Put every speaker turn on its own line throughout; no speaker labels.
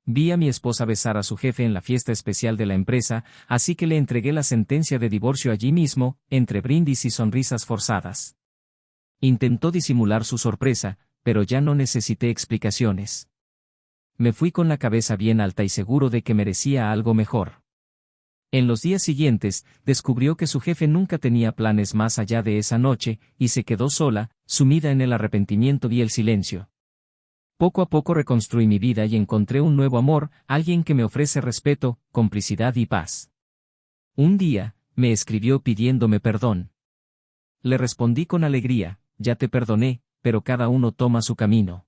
Vi a mi esposa besar a su jefe en la fiesta especial de la empresa, así que le entregué la sentencia de divorcio allí mismo, entre brindis y sonrisas forzadas. Intentó disimular su sorpresa, pero ya no necesité explicaciones. Me fui con la cabeza bien alta y seguro de que merecía algo mejor. En los días siguientes, descubrió que su jefe nunca tenía planes más allá de esa noche, y se quedó sola, sumida en el arrepentimiento y el silencio. Poco a poco reconstruí mi vida y encontré un nuevo amor, alguien que me ofrece respeto, complicidad y paz. Un día, me escribió pidiéndome perdón. Le respondí con alegría, ya te perdoné, pero cada uno toma su camino.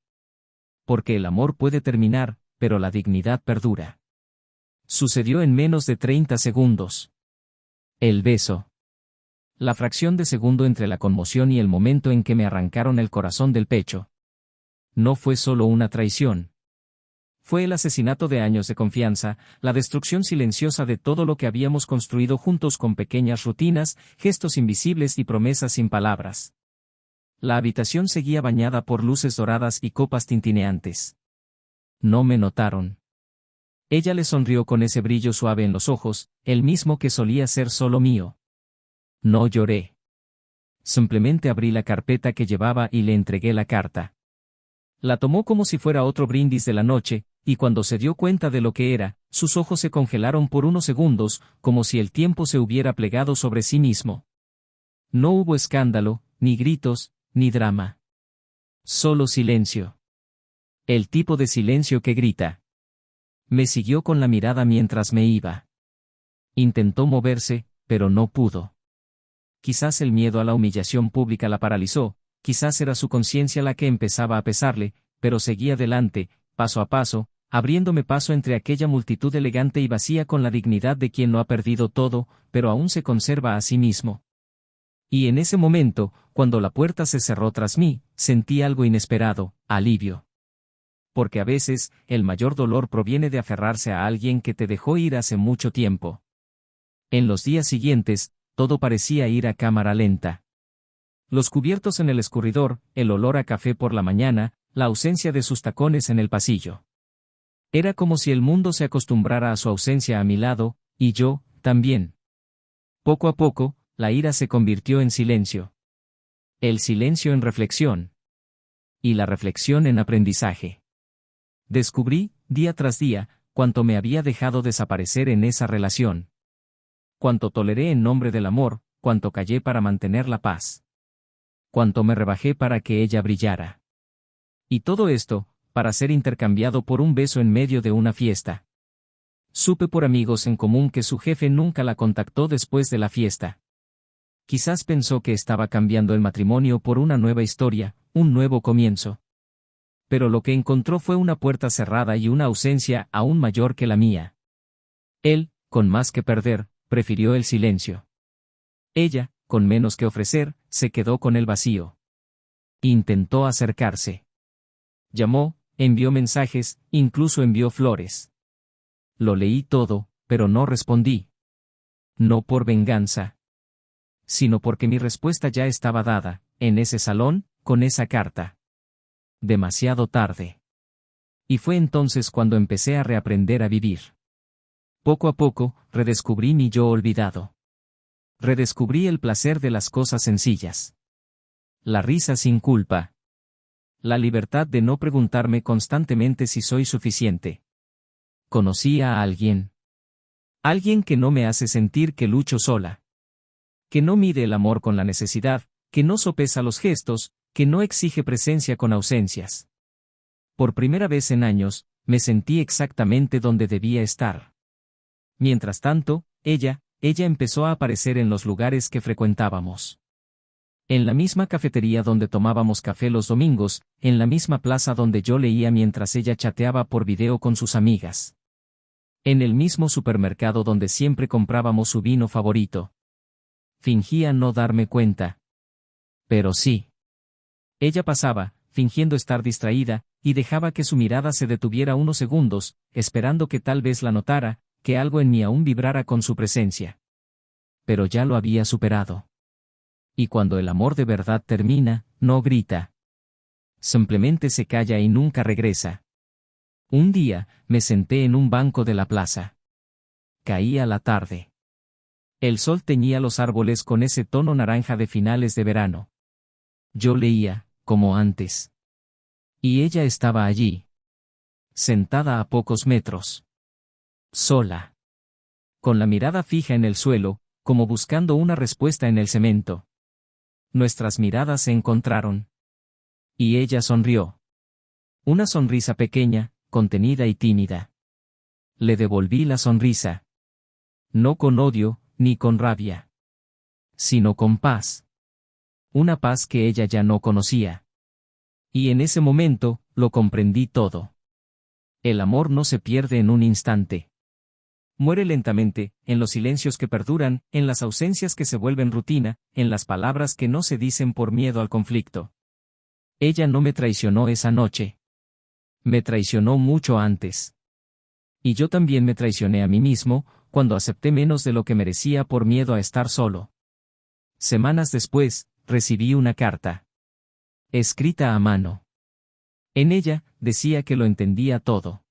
Porque el amor puede terminar, pero la dignidad perdura. Sucedió en menos de 30 segundos. El beso. La fracción de segundo entre la conmoción y el momento en que me arrancaron el corazón del pecho. No fue solo una traición. Fue el asesinato de años de confianza, la destrucción silenciosa de todo lo que habíamos construido juntos con pequeñas rutinas, gestos invisibles y promesas sin palabras. La habitación seguía bañada por luces doradas y copas tintineantes. No me notaron. Ella le sonrió con ese brillo suave en los ojos, el mismo que solía ser solo mío. No lloré. Simplemente abrí la carpeta que llevaba y le entregué la carta. La tomó como si fuera otro brindis de la noche, y cuando se dio cuenta de lo que era, sus ojos se congelaron por unos segundos, como si el tiempo se hubiera plegado sobre sí mismo. No hubo escándalo, ni gritos, ni drama. Solo silencio. El tipo de silencio que grita. Me siguió con la mirada mientras me iba. Intentó moverse, pero no pudo. Quizás el miedo a la humillación pública la paralizó, quizás era su conciencia la que empezaba a pesarle, pero seguía adelante, paso a paso, abriéndome paso entre aquella multitud elegante y vacía con la dignidad de quien no ha perdido todo, pero aún se conserva a sí mismo. Y en ese momento, cuando la puerta se cerró tras mí, sentí algo inesperado, alivio. Porque a veces, el mayor dolor proviene de aferrarse a alguien que te dejó ir hace mucho tiempo. En los días siguientes, todo parecía ir a cámara lenta. Los cubiertos en el escurridor, el olor a café por la mañana, la ausencia de sus tacones en el pasillo. Era como si el mundo se acostumbrara a su ausencia a mi lado, y yo, también. Poco a poco, la ira se convirtió en silencio. El silencio en reflexión. Y la reflexión en aprendizaje. Descubrí, día tras día, cuánto me había dejado desaparecer en esa relación. Cuánto toleré en nombre del amor, cuánto callé para mantener la paz. Cuánto me rebajé para que ella brillara. Y todo esto, para ser intercambiado por un beso en medio de una fiesta. Supe por amigos en común que su jefe nunca la contactó después de la fiesta. Quizás pensó que estaba cambiando el matrimonio por una nueva historia, un nuevo comienzo. Pero lo que encontró fue una puerta cerrada y una ausencia aún mayor que la mía. Él, con más que perder, prefirió el silencio. Ella, con menos que ofrecer, se quedó con el vacío. Intentó acercarse. Llamó, envió mensajes, incluso envió flores. Lo leí todo, pero no respondí. No por venganza, sino porque mi respuesta ya estaba dada, en ese salón, con esa carta. Demasiado tarde. Y fue entonces cuando empecé a reaprender a vivir. Poco a poco, redescubrí mi yo olvidado. Redescubrí el placer de las cosas sencillas. La risa sin culpa. La libertad de no preguntarme constantemente si soy suficiente. Conocí a alguien. Alguien que no me hace sentir que lucho sola. Que no mide el amor con la necesidad, que no sopesa los gestos, que no exige presencia con ausencias. Por primera vez en años, me sentí exactamente donde debía estar. Mientras tanto, ella empezó a aparecer en los lugares que frecuentábamos. En la misma cafetería donde tomábamos café los domingos, en la misma plaza donde yo leía mientras ella chateaba por video con sus amigas. En el mismo supermercado donde siempre comprábamos su vino favorito. Fingía no darme cuenta. Pero sí. Ella pasaba, fingiendo estar distraída, y dejaba que su mirada se detuviera unos segundos, esperando que tal vez la notara, que algo en mí aún vibrara con su presencia. Pero ya lo había superado. Y cuando el amor de verdad termina, no grita. Simplemente se calla y nunca regresa. Un día, me senté en un banco de la plaza. Caía la tarde. El sol teñía los árboles con ese tono naranja de finales de verano. Yo leía, como antes. Y ella estaba allí. Sentada a pocos metros. Sola. Con la mirada fija en el suelo, como buscando una respuesta en el cemento. Nuestras miradas se encontraron. Y ella sonrió. Una sonrisa pequeña, contenida y tímida. Le devolví la sonrisa. No con odio, ni con rabia. Sino con paz. Una paz que ella ya no conocía. Y en ese momento, lo comprendí todo. El amor no se pierde en un instante. Muere lentamente, en los silencios que perduran, en las ausencias que se vuelven rutina, en las palabras que no se dicen por miedo al conflicto. Ella no me traicionó esa noche. Me traicionó mucho antes. Y yo también me traicioné a mí mismo, cuando acepté menos de lo que merecía por miedo a estar solo. Semanas después, recibí una carta. Escrita a mano. En ella, decía que lo entendía todo.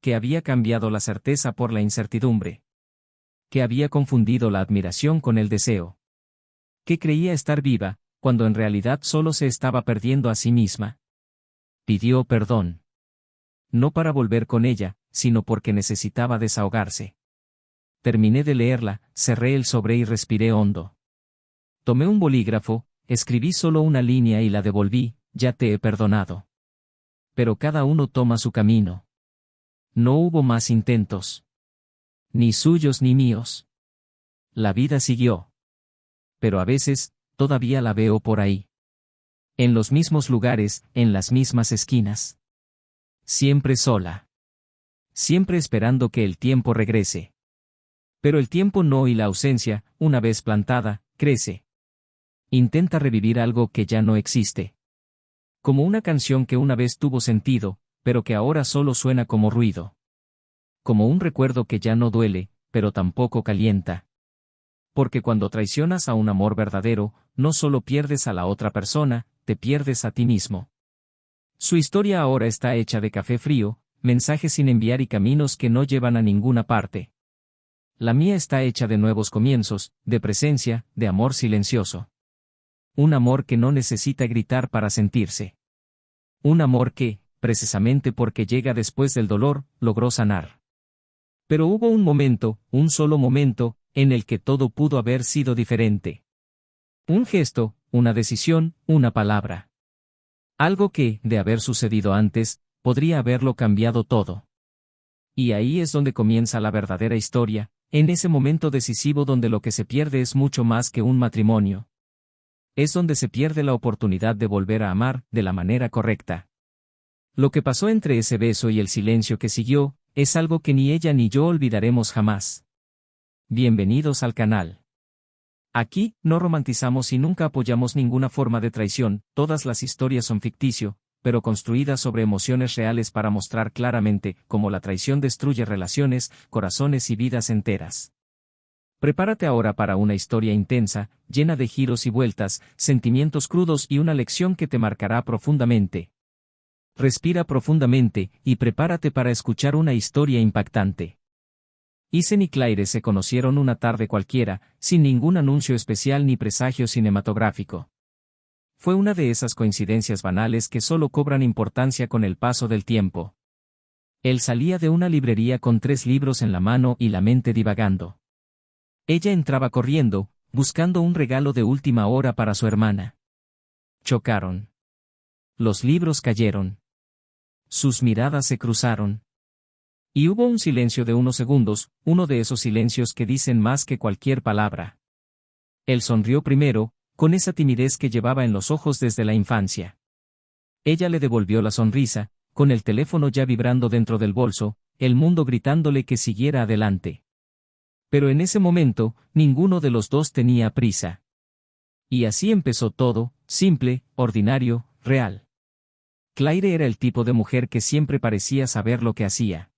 Que había cambiado la certeza por la incertidumbre. Que había confundido la admiración con el deseo. Que creía estar viva, cuando en realidad solo se estaba perdiendo a sí misma. Pidió perdón. No para volver con ella, sino porque necesitaba desahogarse. Terminé de leerla, cerré el sobre y respiré hondo. Tomé un bolígrafo, escribí solo una línea y la devolví, ya te he perdonado. Pero cada uno toma su camino. No hubo más intentos. Ni suyos ni míos. La vida siguió. Pero a veces, todavía la veo por ahí. En los mismos lugares, en las mismas esquinas. Siempre sola. Siempre esperando que el tiempo regrese. Pero el tiempo no, y la ausencia, una vez plantada, crece. Intenta revivir algo que ya no existe. Como una canción que una vez tuvo sentido, pero que ahora solo suena como ruido. Como un recuerdo que ya no duele, pero tampoco calienta. Porque cuando traicionas a un amor verdadero, no solo pierdes a la otra persona, te pierdes a ti mismo. Su historia ahora está hecha de café frío, mensajes sin enviar y caminos que no llevan a ninguna parte. La mía está hecha de nuevos comienzos, de presencia, de amor silencioso. Un amor que no necesita gritar para sentirse. Un amor que, precisamente porque llega después del dolor, logró sanar. Pero hubo un momento, un solo momento, en el que todo pudo haber sido diferente. Un gesto, una decisión, una palabra. Algo que, de haber sucedido antes, podría haberlo cambiado todo. Y ahí es donde comienza la verdadera historia, en ese momento decisivo donde lo que se pierde es mucho más que un matrimonio. Es donde se pierde la oportunidad de volver a amar, de la manera correcta. Lo que pasó entre ese beso y el silencio que siguió, es algo que ni ella ni yo olvidaremos jamás. Bienvenidos al canal. Aquí, no romantizamos y nunca apoyamos ninguna forma de traición, todas las historias son ficticio, pero construidas sobre emociones reales para mostrar claramente cómo la traición destruye relaciones, corazones y vidas enteras. Prepárate ahora para una historia intensa, llena de giros y vueltas, sentimientos crudos y una lección que te marcará profundamente. Respira profundamente, y prepárate para escuchar una historia impactante. Isen y Claire se conocieron una tarde cualquiera, sin ningún anuncio especial ni presagio cinematográfico. Fue una de esas coincidencias banales que solo cobran importancia con el paso del tiempo. Él salía de una librería con 3 libros en la mano y la mente divagando. Ella entraba corriendo, buscando un regalo de última hora para su hermana. Chocaron. Los libros cayeron. Sus miradas se cruzaron. Y hubo un silencio de unos segundos, uno de esos silencios que dicen más que cualquier palabra. Él sonrió primero, con esa timidez que llevaba en los ojos desde la infancia. Ella le devolvió la sonrisa, con el teléfono ya vibrando dentro del bolso, el mundo gritándole que siguiera adelante. Pero en ese momento, ninguno de los dos tenía prisa. Y así empezó todo, simple, ordinario, real. Claire era el tipo de mujer que siempre parecía saber lo que hacía.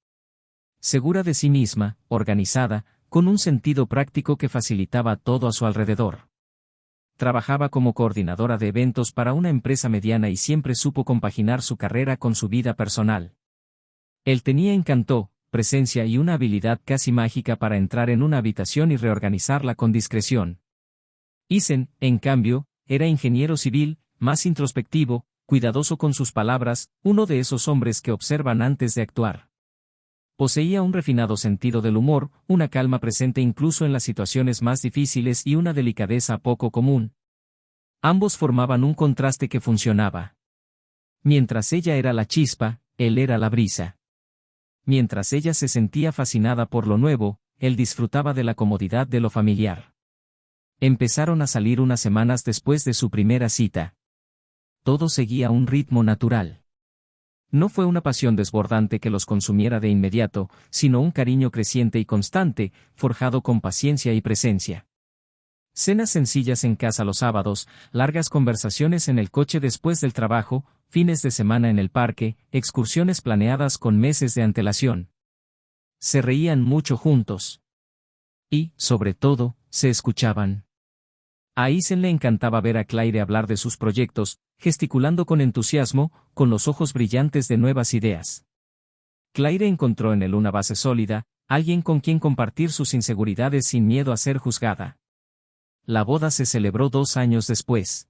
Segura de sí misma, organizada, con un sentido práctico que facilitaba todo a su alrededor. Trabajaba como coordinadora de eventos para una empresa mediana y siempre supo compaginar su carrera con su vida personal. Él tenía encanto, presencia y una habilidad casi mágica para entrar en una habitación y reorganizarla con discreción. Isen, en cambio, era ingeniero civil, más introspectivo, cuidadoso con sus palabras, uno de esos hombres que observan antes de actuar. Poseía un refinado sentido del humor, una calma presente incluso en las situaciones más difíciles y una delicadeza poco común. Ambos formaban un contraste que funcionaba. Mientras ella era la chispa, él era la brisa. Mientras ella se sentía fascinada por lo nuevo, él disfrutaba de la comodidad de lo familiar. Empezaron a salir unas semanas después de su primera cita. Todo seguía un ritmo natural. No fue una pasión desbordante que los consumiera de inmediato, sino un cariño creciente y constante, forjado con paciencia y presencia. Cenas sencillas en casa los sábados, largas conversaciones en el coche después del trabajo, fines de semana en el parque, excursiones planeadas con meses de antelación. Se reían mucho juntos. Y, sobre todo, se escuchaban. A Isen le encantaba ver a Claire hablar de sus proyectos, gesticulando con entusiasmo, con los ojos brillantes de nuevas ideas. Claire encontró en él una base sólida, alguien con quien compartir sus inseguridades sin miedo a ser juzgada. La boda se celebró 2 años después.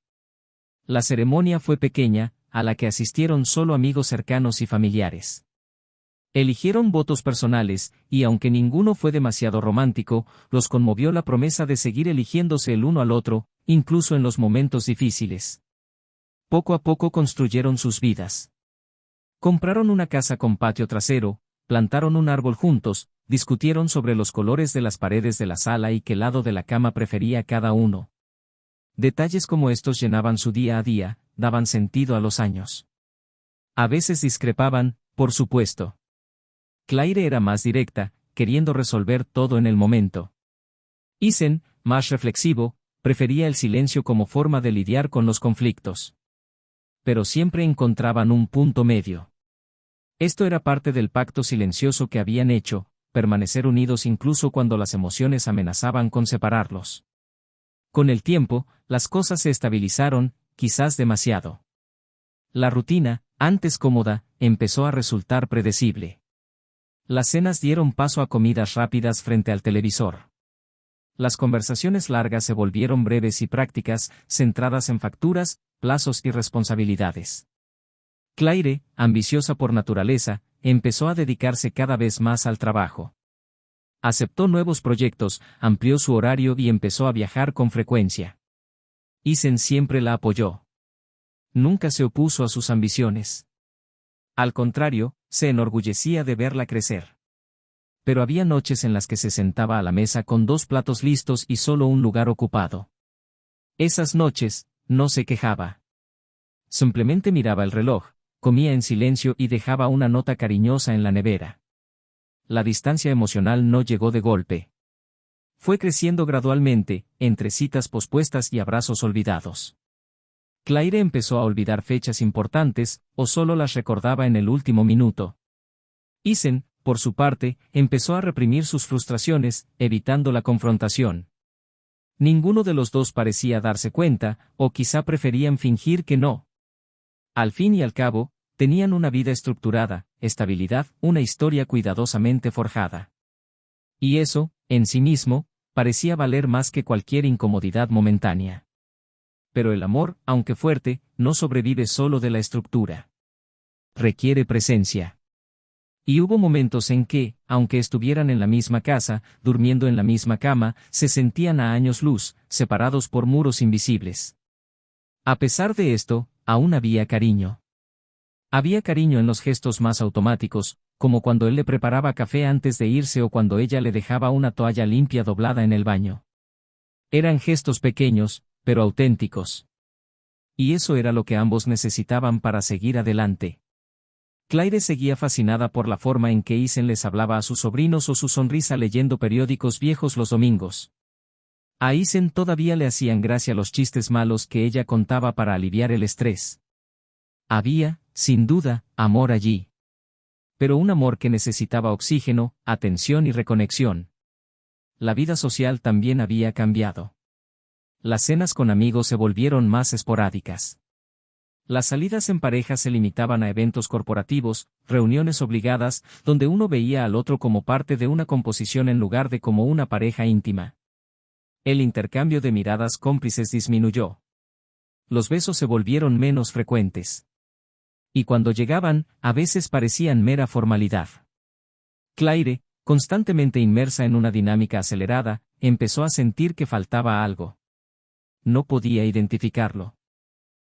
La ceremonia fue pequeña, a la que asistieron solo amigos cercanos y familiares. Eligieron votos personales, y aunque ninguno fue demasiado romántico, los conmovió la promesa de seguir eligiéndose el uno al otro, incluso en los momentos difíciles. Poco a poco construyeron sus vidas. Compraron una casa con patio trasero, plantaron un árbol juntos, discutieron sobre los colores de las paredes de la sala y qué lado de la cama prefería cada uno. Detalles como estos llenaban su día a día, daban sentido a los años. A veces discrepaban, por supuesto. Claire era más directa, queriendo resolver todo en el momento. Isen, más reflexivo, prefería el silencio como forma de lidiar con los conflictos. Pero siempre encontraban un punto medio. Esto era parte del pacto silencioso que habían hecho, permanecer unidos incluso cuando las emociones amenazaban con separarlos. Con el tiempo, las cosas se estabilizaron, quizás demasiado. La rutina, antes cómoda, empezó a resultar predecible. Las cenas dieron paso a comidas rápidas frente al televisor. Las conversaciones largas se volvieron breves y prácticas, centradas en facturas, plazos y responsabilidades. Claire, ambiciosa por naturaleza, empezó a dedicarse cada vez más al trabajo. Aceptó nuevos proyectos, amplió su horario y empezó a viajar con frecuencia. Isen siempre la apoyó. Nunca se opuso a sus ambiciones. Al contrario, se enorgullecía de verla crecer. Pero había noches en las que se sentaba a la mesa con 2 platos listos y solo un lugar ocupado. Esas noches, no se quejaba. Simplemente miraba el reloj, comía en silencio y dejaba una nota cariñosa en la nevera. La distancia emocional no llegó de golpe. Fue creciendo gradualmente, entre citas pospuestas y abrazos olvidados. Claire empezó a olvidar fechas importantes, o solo las recordaba en el último minuto. Isen, por su parte, empezó a reprimir sus frustraciones, evitando la confrontación. Ninguno de los dos parecía darse cuenta, o quizá preferían fingir que no. Al fin y al cabo, tenían una vida estructurada, estabilidad, una historia cuidadosamente forjada. Y eso, en sí mismo, parecía valer más que cualquier incomodidad momentánea. Pero el amor, aunque fuerte, no sobrevive solo de la estructura. Requiere presencia. Y hubo momentos en que, aunque estuvieran en la misma casa, durmiendo en la misma cama, se sentían a años luz, separados por muros invisibles. A pesar de esto, aún había cariño. Había cariño en los gestos más automáticos, como cuando él le preparaba café antes de irse o cuando ella le dejaba una toalla limpia doblada en el baño. Eran gestos pequeños, pero auténticos. Y eso era lo que ambos necesitaban para seguir adelante. Claire seguía fascinada por la forma en que Isen les hablaba a sus sobrinos o su sonrisa leyendo periódicos viejos los domingos. A Isen todavía le hacían gracia los chistes malos que ella contaba para aliviar el estrés. Había, sin duda, amor allí. Pero un amor que necesitaba oxígeno, atención y reconexión. La vida social también había cambiado. Las cenas con amigos se volvieron más esporádicas. Las salidas en pareja se limitaban a eventos corporativos, reuniones obligadas, donde uno veía al otro como parte de una composición en lugar de como una pareja íntima. El intercambio de miradas cómplices disminuyó. Los besos se volvieron menos frecuentes. Y cuando llegaban, a veces parecían mera formalidad. Claire, constantemente inmersa en una dinámica acelerada, empezó a sentir que faltaba algo. No podía identificarlo.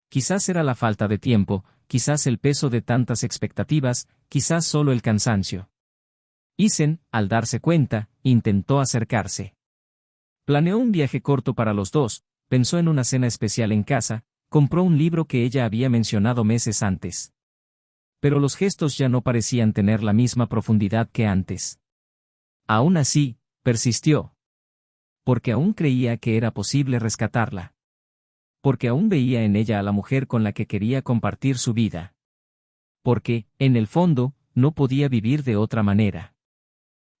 Quizás era la falta de tiempo, quizás el peso de tantas expectativas, quizás solo el cansancio. Isen, al darse cuenta, intentó acercarse. Planeó un viaje corto para los dos, pensó en una cena especial en casa, compró un libro que ella había mencionado meses antes. Pero los gestos ya no parecían tener la misma profundidad que antes. Aún así, persistió. Porque aún creía que era posible rescatarla. Porque aún veía en ella a la mujer con la que quería compartir su vida. Porque, en el fondo, no podía vivir de otra manera.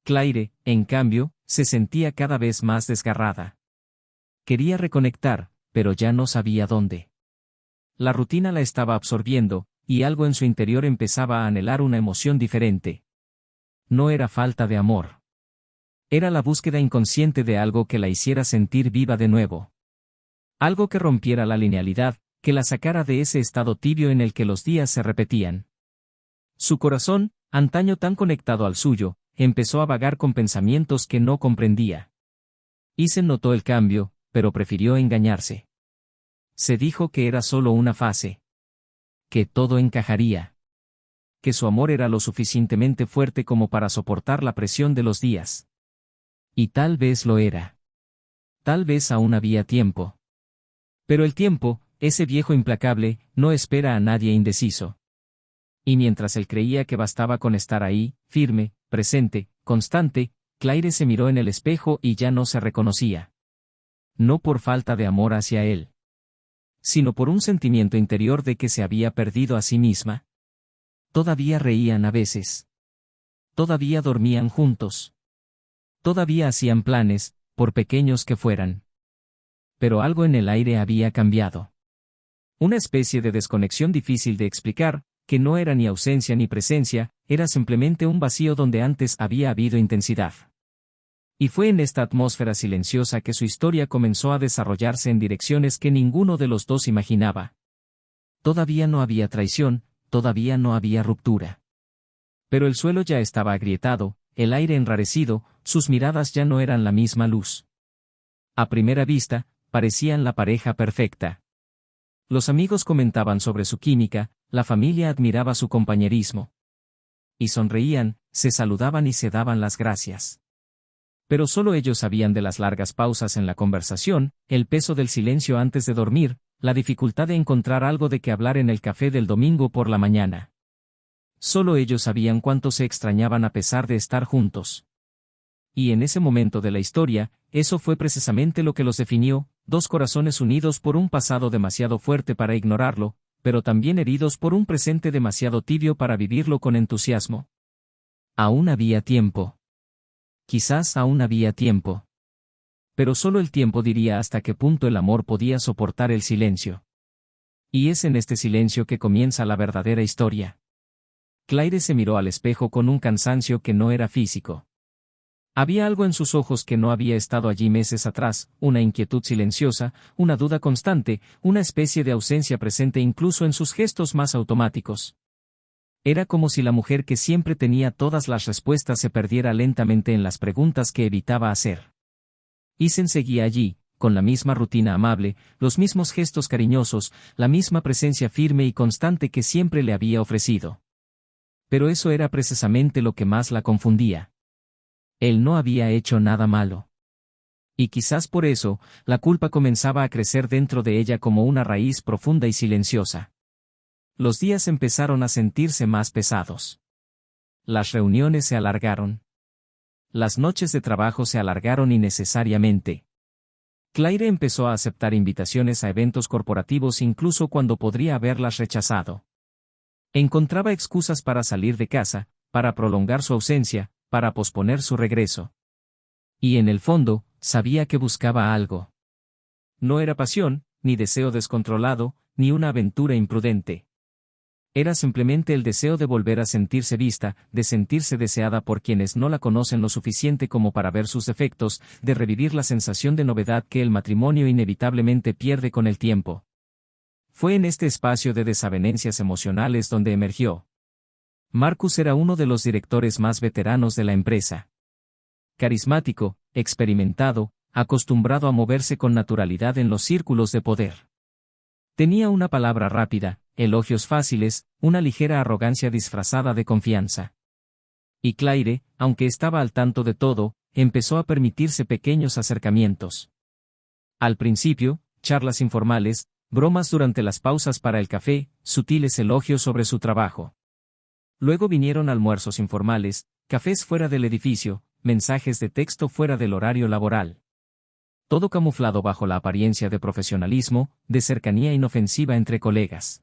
Claire, en cambio, se sentía cada vez más desgarrada. Quería reconectar, pero ya no sabía dónde. La rutina la estaba absorbiendo, y algo en su interior empezaba a anhelar una emoción diferente. No era falta de amor. Era la búsqueda inconsciente de algo que la hiciera sentir viva de nuevo. Algo que rompiera la linealidad, que la sacara de ese estado tibio en el que los días se repetían. Su corazón, antaño tan conectado al suyo, empezó a vagar con pensamientos que no comprendía. Isen notó el cambio, pero prefirió engañarse. Se dijo que era solo una fase. Que todo encajaría. Que su amor era lo suficientemente fuerte como para soportar la presión de los días. Y tal vez lo era. Tal vez aún había tiempo. Pero el tiempo, ese viejo implacable, no espera a nadie indeciso. Y mientras él creía que bastaba con estar ahí, firme, presente, constante, Claire se miró en el espejo y ya no se reconocía. No por falta de amor hacia él, sino por un sentimiento interior de que se había perdido a sí misma. Todavía reían a veces. Todavía dormían juntos. Todavía hacían planes, por pequeños que fueran. Pero algo en el aire había cambiado. Una especie de desconexión difícil de explicar, que no era ni ausencia ni presencia, era simplemente un vacío donde antes había habido intensidad. Y fue en esta atmósfera silenciosa que su historia comenzó a desarrollarse en direcciones que ninguno de los dos imaginaba. Todavía no había traición, todavía no había ruptura. Pero el suelo ya estaba agrietado, el aire enrarecido, sus miradas ya no eran la misma luz. A primera vista, parecían la pareja perfecta. Los amigos comentaban sobre su química, la familia admiraba su compañerismo. Y sonreían, se saludaban y se daban las gracias. Pero solo ellos sabían de las largas pausas en la conversación, el peso del silencio antes de dormir, la dificultad de encontrar algo de que hablar en el café del domingo por la mañana. Solo ellos sabían cuánto se extrañaban a pesar de estar juntos. Y en ese momento de la historia, eso fue precisamente lo que los definió, dos corazones unidos por un pasado demasiado fuerte para ignorarlo, pero también heridos por un presente demasiado tibio para vivirlo con entusiasmo. Aún había tiempo. Quizás aún había tiempo. Pero solo el tiempo diría hasta qué punto el amor podía soportar el silencio. Y es en este silencio que comienza la verdadera historia. Claire se miró al espejo con un cansancio que no era físico. Había algo en sus ojos que no había estado allí meses atrás, una inquietud silenciosa, una duda constante, una especie de ausencia presente incluso en sus gestos más automáticos. Era como si la mujer que siempre tenía todas las respuestas se perdiera lentamente en las preguntas que evitaba hacer. Isen seguía allí, con la misma rutina amable, los mismos gestos cariñosos, la misma presencia firme y constante que siempre le había ofrecido. Pero eso era precisamente lo que más la confundía. Él no había hecho nada malo. Y quizás por eso, la culpa comenzaba a crecer dentro de ella como una raíz profunda y silenciosa. Los días empezaron a sentirse más pesados. Las reuniones se alargaron. Las noches de trabajo se alargaron innecesariamente. Claire empezó a aceptar invitaciones a eventos corporativos incluso cuando podría haberlas rechazado. Encontraba excusas para salir de casa, para prolongar su ausencia, para posponer su regreso. Y en el fondo, sabía que buscaba algo. No era pasión, ni deseo descontrolado, ni una aventura imprudente. Era simplemente el deseo de volver a sentirse vista, de sentirse deseada por quienes no la conocen lo suficiente como para ver sus defectos, de revivir la sensación de novedad que el matrimonio inevitablemente pierde con el tiempo. Fue en este espacio de desavenencias emocionales donde emergió. Marcus era uno de los directores más veteranos de la empresa. Carismático, experimentado, acostumbrado a moverse con naturalidad en los círculos de poder. Tenía una palabra rápida, elogios fáciles, una ligera arrogancia disfrazada de confianza. Y Claire, aunque estaba al tanto de todo, empezó a permitirse pequeños acercamientos. Al principio, charlas informales, bromas durante las pausas para el café, sutiles elogios sobre su trabajo. Luego vinieron almuerzos informales, cafés fuera del edificio, mensajes de texto fuera del horario laboral. Todo camuflado bajo la apariencia de profesionalismo, de cercanía inofensiva entre colegas.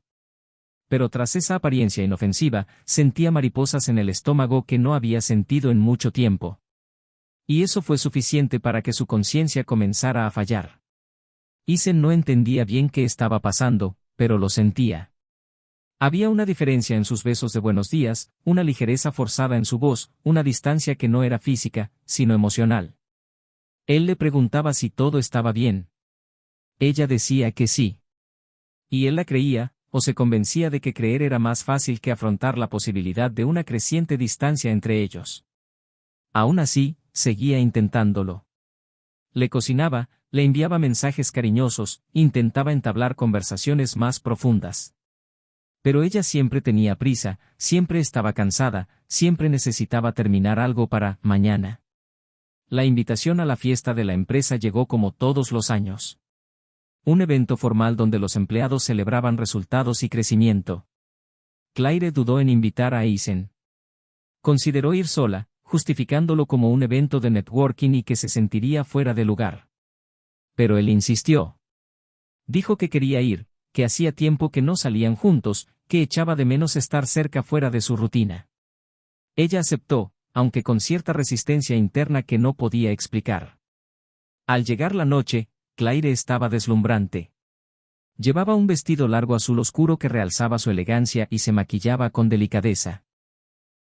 Pero tras esa apariencia inofensiva, sentía mariposas en el estómago que no había sentido en mucho tiempo. Y eso fue suficiente para que su conciencia comenzara a fallar. Isen no entendía bien qué estaba pasando, pero lo sentía. Había una diferencia en sus besos de buenos días, una ligereza forzada en su voz, una distancia que no era física, sino emocional. Él le preguntaba si todo estaba bien. Ella decía que sí. Y él la creía, o se convencía de que creer era más fácil que afrontar la posibilidad de una creciente distancia entre ellos. Aún así, seguía intentándolo. Le cocinaba, le enviaba mensajes cariñosos, intentaba entablar conversaciones más profundas. Pero ella siempre tenía prisa, siempre estaba cansada, siempre necesitaba terminar algo para mañana. La invitación a la fiesta de la empresa llegó como todos los años. Un evento formal donde los empleados celebraban resultados y crecimiento. Claire dudó en invitar a Isen. Consideró ir sola, justificándolo como un evento de networking y que se sentiría fuera de lugar. Pero él insistió. Dijo que quería ir, que hacía tiempo que no salían juntos, que echaba de menos estar cerca fuera de su rutina. Ella aceptó, aunque con cierta resistencia interna que no podía explicar. Al llegar la noche, Claire estaba deslumbrante. Llevaba un vestido largo azul oscuro que realzaba su elegancia y se maquillaba con delicadeza.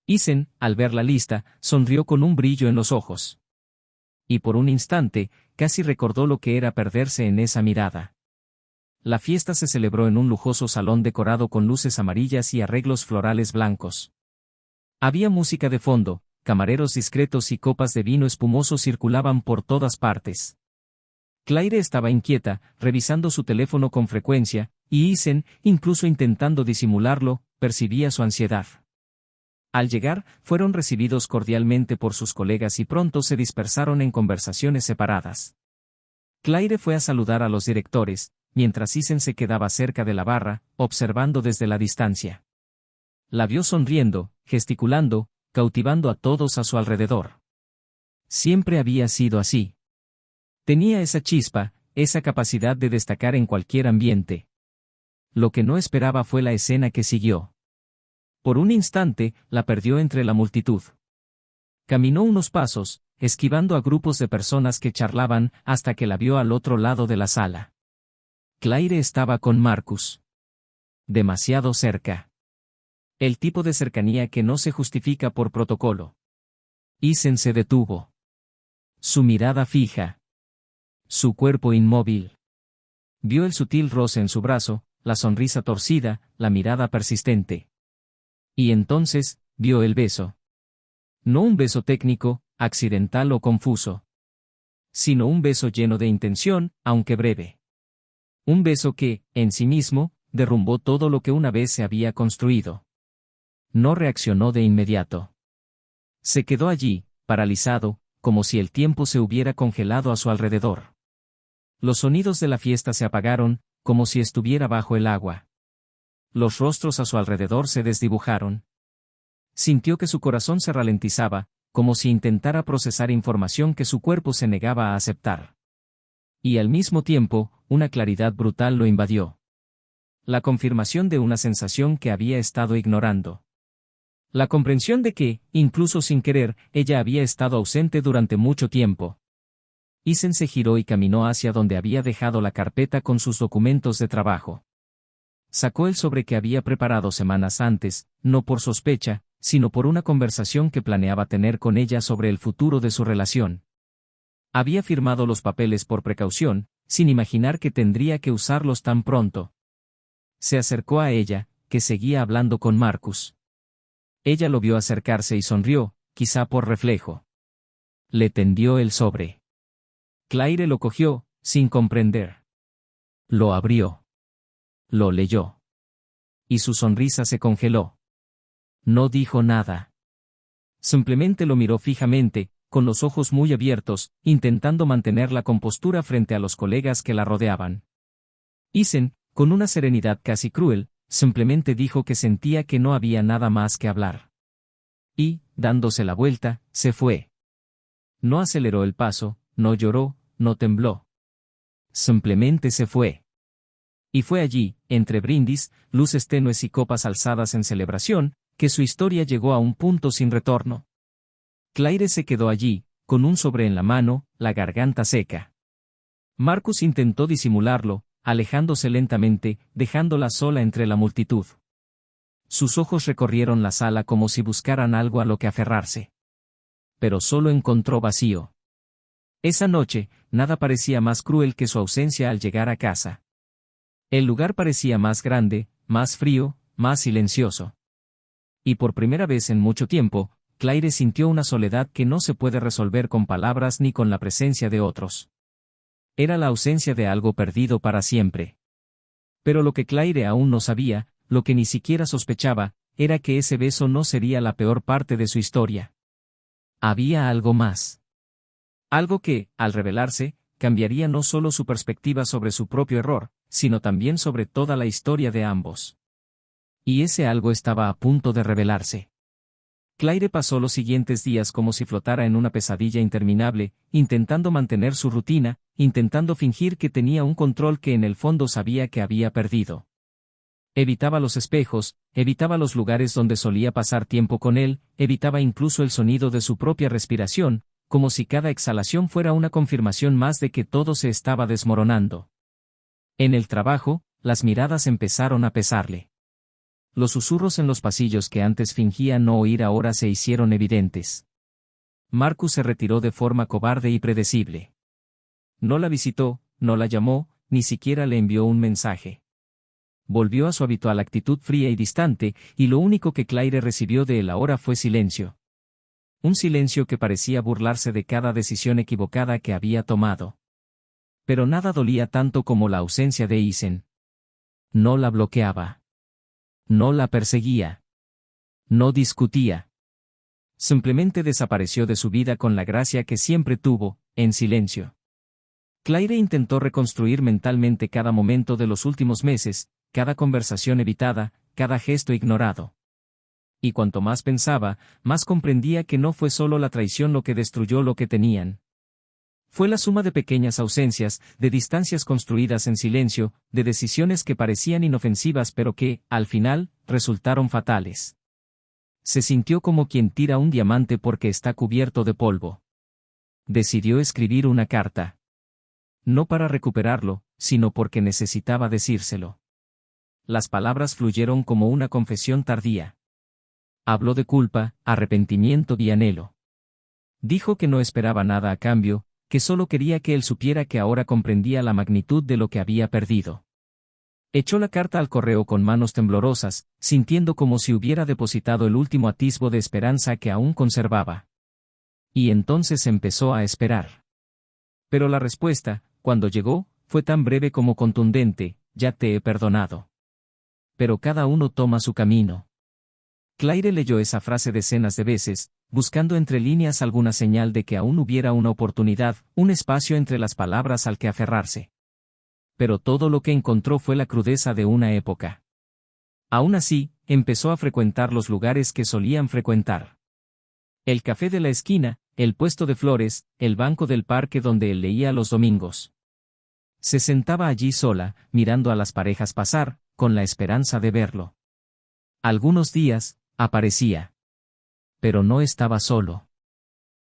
Isen, al ver la lista, sonrió con un brillo en los ojos. Y por un instante, casi recordó lo que era perderse en esa mirada. La fiesta se celebró en un lujoso salón decorado con luces amarillas y arreglos florales blancos. Había música de fondo, camareros discretos y copas de vino espumoso circulaban por todas partes. Claire estaba inquieta, revisando su teléfono con frecuencia, y Isen, incluso intentando disimularlo, percibía su ansiedad. Al llegar, fueron recibidos cordialmente por sus colegas y pronto se dispersaron en conversaciones separadas. Claire fue a saludar a los directores, mientras Isen se quedaba cerca de la barra, observando desde la distancia. La vio sonriendo, gesticulando, cautivando a todos a su alrededor. Siempre había sido así. Tenía esa chispa, esa capacidad de destacar en cualquier ambiente. Lo que no esperaba fue la escena que siguió. Por un instante, la perdió entre la multitud. Caminó unos pasos, esquivando a grupos de personas que charlaban, hasta que la vio al otro lado de la sala. Claire estaba con Marcus. Demasiado cerca. El tipo de cercanía que no se justifica por protocolo. Isen se detuvo. Su mirada fija. Su cuerpo inmóvil. Vio el sutil roce en su brazo, la sonrisa torcida, la mirada persistente. Y entonces, vio el beso. No un beso técnico, accidental o confuso. Sino un beso lleno de intención, aunque breve. Un beso que, en sí mismo, derrumbó todo lo que una vez se había construido. No reaccionó de inmediato. Se quedó allí, paralizado, como si el tiempo se hubiera congelado a su alrededor. Los sonidos de la fiesta se apagaron, como si estuviera bajo el agua. Los rostros a su alrededor se desdibujaron. Sintió que su corazón se ralentizaba, como si intentara procesar información que su cuerpo se negaba a aceptar. Y al mismo tiempo, una claridad brutal lo invadió. La confirmación de una sensación que había estado ignorando. La comprensión de que, incluso sin querer, ella había estado ausente durante mucho tiempo. Isen se giró y caminó hacia donde había dejado la carpeta con sus documentos de trabajo. Sacó el sobre que había preparado semanas antes, no por sospecha, sino por una conversación que planeaba tener con ella sobre el futuro de su relación. Había firmado los papeles por precaución, sin imaginar que tendría que usarlos tan pronto. Se acercó a ella, que seguía hablando con Marcus. Ella lo vio acercarse y sonrió, quizá por reflejo. Le tendió el sobre. Claire lo cogió, sin comprender. Lo abrió. Lo leyó. Y su sonrisa se congeló. No dijo nada. Simplemente lo miró fijamente, con los ojos muy abiertos, intentando mantener la compostura frente a los colegas que la rodeaban. Isen, con una serenidad casi cruel, simplemente dijo que sentía que no había nada más que hablar. Y, dándose la vuelta, se fue. No aceleró el paso, no lloró, no tembló. Simplemente se fue. Y fue allí, entre brindis, luces tenues y copas alzadas en celebración, que su historia llegó a un punto sin retorno. Claire se quedó allí, con un sobre en la mano, la garganta seca. Marcus intentó disimularlo, alejándose lentamente, dejándola sola entre la multitud. Sus ojos recorrieron la sala como si buscaran algo a lo que aferrarse. Pero solo encontró vacío. Esa noche, nada parecía más cruel que su ausencia al llegar a casa. El lugar parecía más grande, más frío, más silencioso. Y por primera vez en mucho tiempo, Claire sintió una soledad que no se puede resolver con palabras ni con la presencia de otros. Era la ausencia de algo perdido para siempre. Pero lo que Claire aún no sabía, lo que ni siquiera sospechaba, era que ese beso no sería la peor parte de su historia. Había algo más. Algo que, al revelarse, cambiaría no solo su perspectiva sobre su propio error, sino también sobre toda la historia de ambos. Y ese algo estaba a punto de revelarse. Claire pasó los siguientes días como si flotara en una pesadilla interminable, intentando mantener su rutina, intentando fingir que tenía un control que en el fondo sabía que había perdido. Evitaba los espejos, evitaba los lugares donde solía pasar tiempo con él, evitaba incluso el sonido de su propia respiración, como si cada exhalación fuera una confirmación más de que todo se estaba desmoronando. En el trabajo, las miradas empezaron a pesarle. Los susurros en los pasillos que antes fingía no oír ahora se hicieron evidentes. Marcus se retiró de forma cobarde y predecible. No la visitó, no la llamó, ni siquiera le envió un mensaje. Volvió a su habitual actitud fría y distante, y lo único que Claire recibió de él ahora fue silencio. Un silencio que parecía burlarse de cada decisión equivocada que había tomado. Pero nada dolía tanto como la ausencia de Isen. No la bloqueaba. No la perseguía. No discutía. Simplemente desapareció de su vida con la gracia que siempre tuvo, en silencio. Claire intentó reconstruir mentalmente cada momento de los últimos meses, cada conversación evitada, cada gesto ignorado. Y cuanto más pensaba, más comprendía que no fue solo la traición lo que destruyó lo que tenían. Fue la suma de pequeñas ausencias, de distancias construidas en silencio, de decisiones que parecían inofensivas pero que, al final, resultaron fatales. Se sintió como quien tira un diamante porque está cubierto de polvo. Decidió escribir una carta. No para recuperarlo, sino porque necesitaba decírselo. Las palabras fluyeron como una confesión tardía. Habló de culpa, arrepentimiento y anhelo. Dijo que no esperaba nada a cambio, que solo quería que él supiera que ahora comprendía la magnitud de lo que había perdido. Echó la carta al correo con manos temblorosas, sintiendo como si hubiera depositado el último atisbo de esperanza que aún conservaba. Y entonces empezó a esperar. Pero la respuesta, cuando llegó, fue tan breve como contundente: ya te he perdonado. Pero cada uno toma su camino. Claire leyó esa frase decenas de veces, buscando entre líneas alguna señal de que aún hubiera una oportunidad, un espacio entre las palabras al que aferrarse. Pero todo lo que encontró fue la crudeza de una época. Aún así, empezó a frecuentar los lugares que solían frecuentar. El café de la esquina, el puesto de flores, el banco del parque donde él leía los domingos. Se sentaba allí sola, mirando a las parejas pasar, con la esperanza de verlo. Algunos días, aparecía. Pero no estaba solo.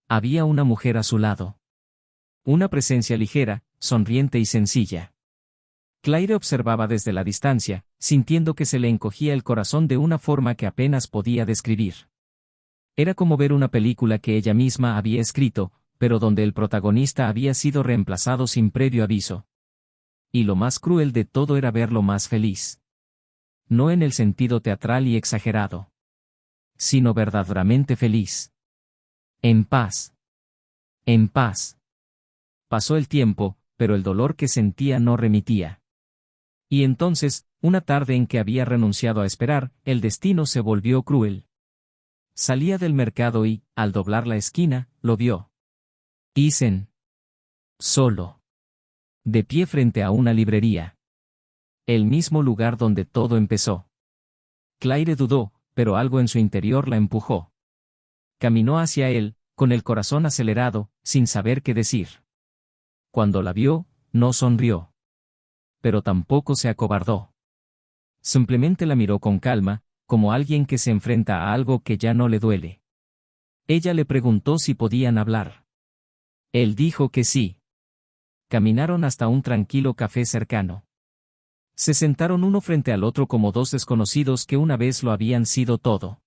Había una mujer a su lado. Una presencia ligera, sonriente y sencilla. Claire observaba desde la distancia, sintiendo que se le encogía el corazón de una forma que apenas podía describir. Era como ver una película que ella misma había escrito, pero donde el protagonista había sido reemplazado sin previo aviso. Y lo más cruel de todo era verlo más feliz. No en el sentido teatral y exagerado, sino verdaderamente feliz. En paz. En paz. Pasó el tiempo, pero el dolor que sentía no remitía. Y entonces, una tarde en que había renunciado a esperar, el destino se volvió cruel. Salía del mercado y, al doblar la esquina, lo vio. Eason. Solo. De pie frente a una librería. El mismo lugar donde todo empezó. Claire dudó, pero algo en su interior la empujó. Caminó hacia él, con el corazón acelerado, sin saber qué decir. Cuando la vio, no sonrió. Pero tampoco se acobardó. Simplemente la miró con calma, como alguien que se enfrenta a algo que ya no le duele. Ella le preguntó si podían hablar. Él dijo que sí. Caminaron hasta un tranquilo café cercano. Se sentaron uno frente al otro como dos desconocidos que una vez lo habían sido todo.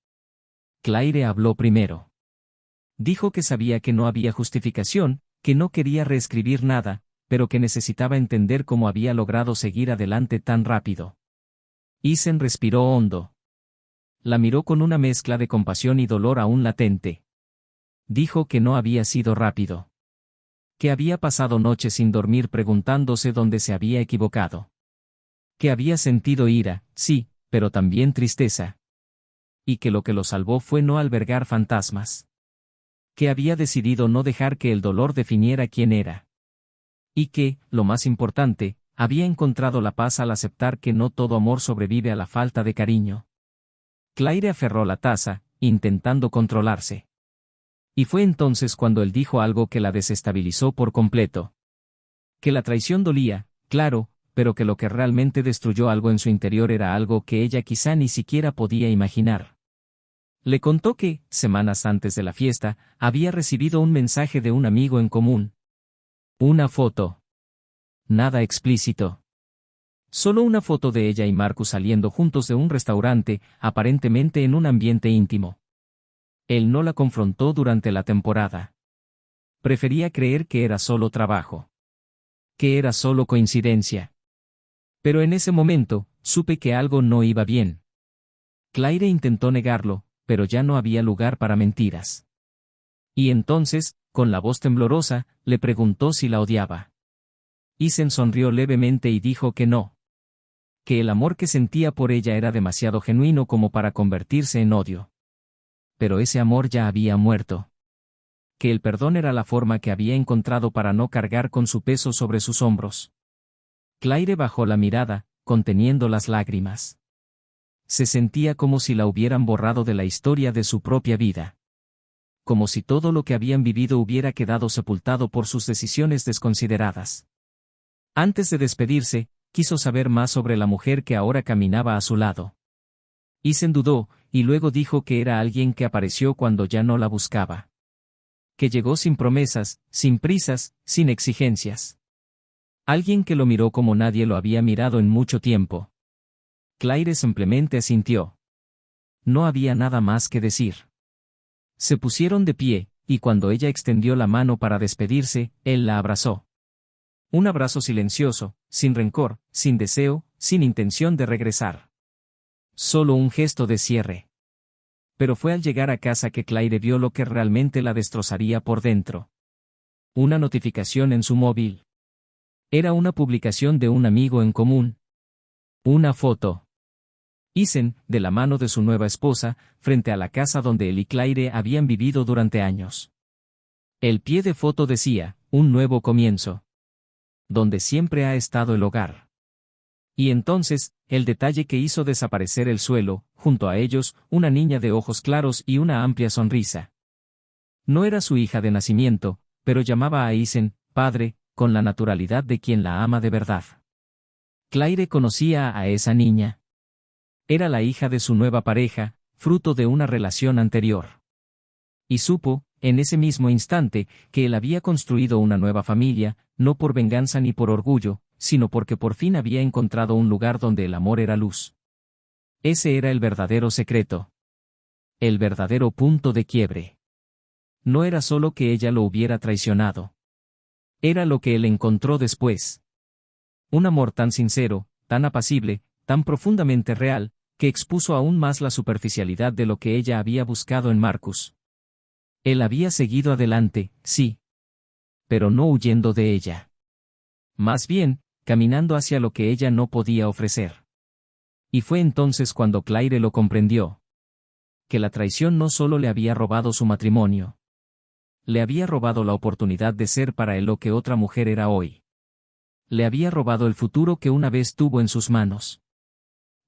Claire habló primero. Dijo que sabía que no había justificación, que no quería reescribir nada, pero que necesitaba entender cómo había logrado seguir adelante tan rápido. Eason respiró hondo. La miró con una mezcla de compasión y dolor aún latente. Dijo que no había sido rápido. Que había pasado noches sin dormir preguntándose dónde se había equivocado. Que había sentido ira, sí, pero también tristeza. Y que lo salvó fue no albergar fantasmas. Que había decidido no dejar que el dolor definiera quién era. Y que, lo más importante, había encontrado la paz al aceptar que no todo amor sobrevive a la falta de cariño. Claire aferró la taza, intentando controlarse. Y fue entonces cuando él dijo algo que la desestabilizó por completo. Que la traición dolía, claro, pero que lo que realmente destruyó algo en su interior era algo que ella quizá ni siquiera podía imaginar. Le contó que, semanas antes de la fiesta, había recibido un mensaje de un amigo en común. Una foto. Nada explícito. Solo una foto de ella y Marcus saliendo juntos de un restaurante, aparentemente en un ambiente íntimo. Él no la confrontó durante la temporada. Prefería creer que era solo trabajo. Que era solo coincidencia. Pero en ese momento, supe que algo no iba bien. Claire intentó negarlo, pero ya no había lugar para mentiras. Y entonces, con la voz temblorosa, le preguntó si la odiaba. Eason sonrió levemente y dijo que no. Que el amor que sentía por ella era demasiado genuino como para convertirse en odio. Pero ese amor ya había muerto. Que el perdón era la forma que había encontrado para no cargar con su peso sobre sus hombros. Claire bajó la mirada, conteniendo las lágrimas. Se sentía como si la hubieran borrado de la historia de su propia vida. Como si todo lo que habían vivido hubiera quedado sepultado por sus decisiones desconsideradas. Antes de despedirse, quiso saber más sobre la mujer que ahora caminaba a su lado. Eason dudó, y luego dijo que era alguien que apareció cuando ya no la buscaba. Que llegó sin promesas, sin prisas, sin exigencias. Alguien que lo miró como nadie lo había mirado en mucho tiempo. Claire simplemente asintió. No había nada más que decir. Se pusieron de pie, y cuando ella extendió la mano para despedirse, él la abrazó. Un abrazo silencioso, sin rencor, sin deseo, sin intención de regresar. Solo un gesto de cierre. Pero fue al llegar a casa que Claire vio lo que realmente la destrozaría por dentro. Una notificación en su móvil. Era una publicación de un amigo en común. Una foto. Eason, de la mano de su nueva esposa, frente a la casa donde él y Claire habían vivido durante años. El pie de foto decía, un nuevo comienzo. Donde siempre ha estado el hogar. Y entonces, el detalle que hizo desaparecer el suelo, junto a ellos, una niña de ojos claros y una amplia sonrisa. No era su hija de nacimiento, pero llamaba a Eason, padre, con la naturalidad de quien la ama de verdad. Claire conocía a esa niña. Era la hija de su nueva pareja, fruto de una relación anterior. Y supo, en ese mismo instante, que él había construido una nueva familia, no por venganza ni por orgullo, sino porque por fin había encontrado un lugar donde el amor era luz. Ese era el verdadero secreto. El verdadero punto de quiebre. No era solo que ella lo hubiera traicionado. Era lo que él encontró después. Un amor tan sincero, tan apacible, tan profundamente real, que expuso aún más la superficialidad de lo que ella había buscado en Marcus. Él había seguido adelante, sí. Pero no huyendo de ella. Más bien, caminando hacia lo que ella no podía ofrecer. Y fue entonces cuando Claire lo comprendió. Que la traición no solo le había robado su matrimonio. Le había robado la oportunidad de ser para él lo que otra mujer era hoy. Le había robado el futuro que una vez tuvo en sus manos.